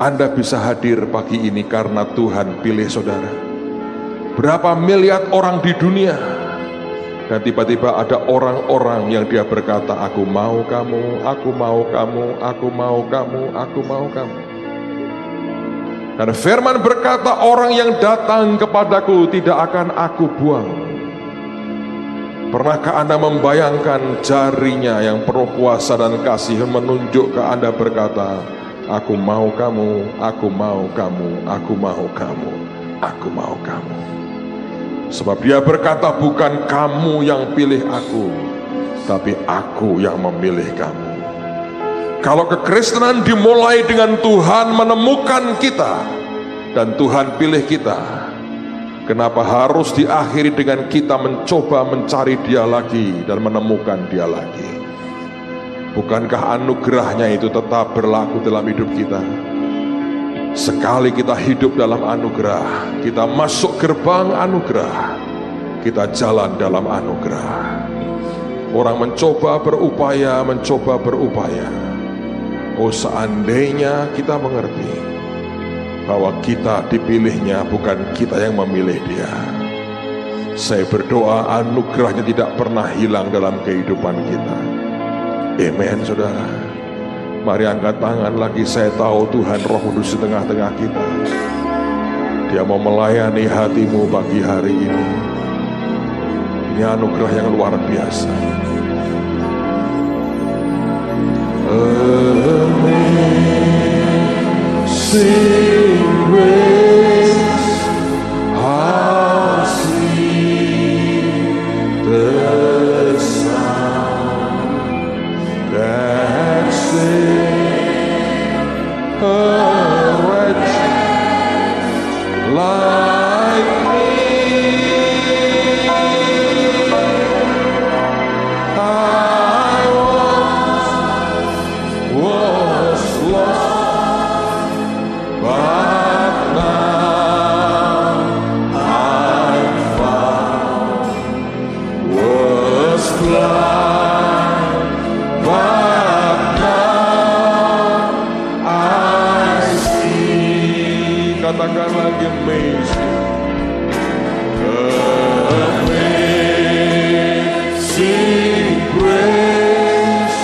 [SPEAKER 1] Anda bisa hadir pagi ini karena Tuhan pilih saudara. Berapa miliar orang di dunia, Dan tiba-tiba ada orang-orang yang dia berkata, aku mau kamu, aku mau kamu, aku mau kamu, aku mau kamu. Dan firman berkata, orang yang datang kepadaku tidak akan aku buang. Pernahkah Anda membayangkan jarinya yang penuh kuasa dan kasih menunjuk ke Anda berkata, aku mau kamu, aku mau kamu, aku mau kamu, aku mau kamu. Sebab dia berkata, bukan kamu yang pilih aku, tapi aku yang memilih kamu. Kalau kekristenan dimulai dengan Tuhan menemukan kita dan Tuhan pilih kita, kenapa harus diakhiri dengan kita mencoba mencari dia lagi dan menemukan dia lagi? Bukankah anugerahnya itu tetap berlaku dalam hidup kita? Sekali kita hidup dalam anugerah, kita masuk gerbang anugerah, kita jalan dalam anugerah. Orang mencoba berupaya, oh seandainya kita mengerti bahwa kita dipilihnya, bukan kita yang memilih dia. Saya berdoa anugerahnya tidak pernah hilang dalam kehidupan kita. Amen, saudara. Mari angkat tangan lagi. Saya tahu Tuhan Roh Kudus di tengah-tengah kita. Dia mau melayani hatimu pagi hari ini. Ini anugerah yang luar biasa. Amazing grace, how sweet the sound that saved a wretch like me. I was lost, but now I'm found. Was blind, but now I see. Katakan lagi, amazing. Amazing grace,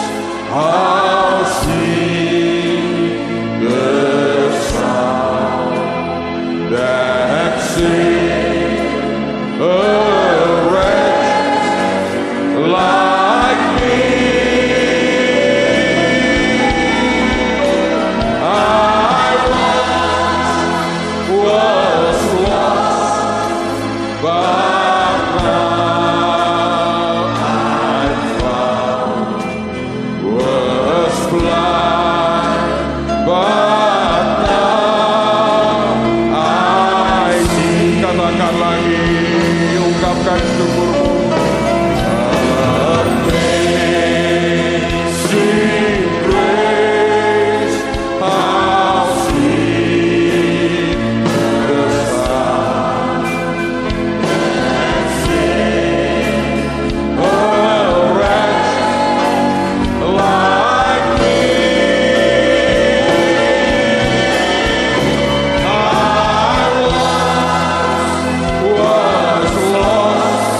[SPEAKER 1] how sweet the sound that saved a wretch like me. I was lost, but now I'm found. Was blind, but now I see. Katakan lagi, ungkapkan syukurmu. Amazing grace, how sweet the sound that saved a wretch like me. I was lost,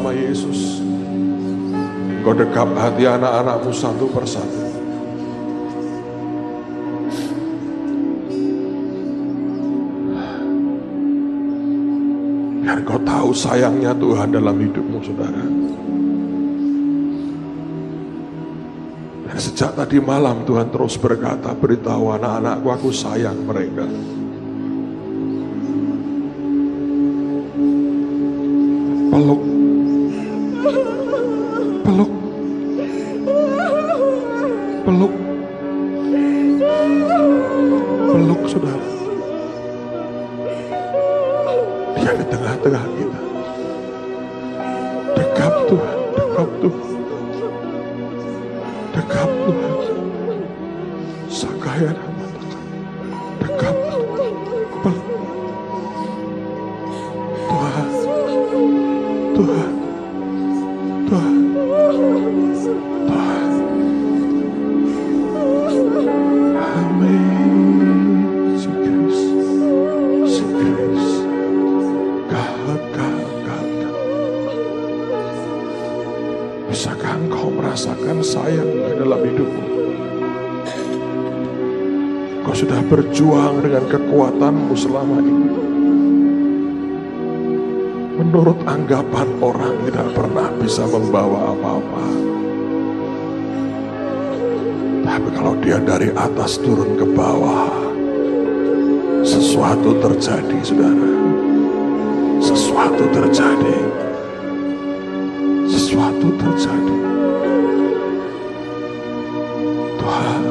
[SPEAKER 1] nama Yesus. Engkau dekap hati anak-anakmu satu persatu. Biar kau tahu sayangnya Tuhan dalam hidupmu, saudara. Dan sejak tadi malam Tuhan terus berkata, beritahu anak-anakku, aku sayang mereka. Peluk, peluk, peluk, peluk, saudara. Dia di tengah-tengah kita. Dekap Tuhan, dekap Tuhan, dekap Tuhan. Sakaya nama Tuhan, dekap Tuhan, peluk. Tuhan, Tuhan, Tuhan, Tuhan. Amin. Si Kristus, si Kristus. Bisakah engkau merasakan sayang dalam hidupmu? Kau sudah berjuang dengan kekuatanmu selama ini. Menurut anggapan orang tidak pernah bisa membawa apa-apa. Tapi kalau dia dari atas turun ke bawah, sesuatu terjadi, saudara. Sesuatu terjadi. Sesuatu terjadi. Tuhan,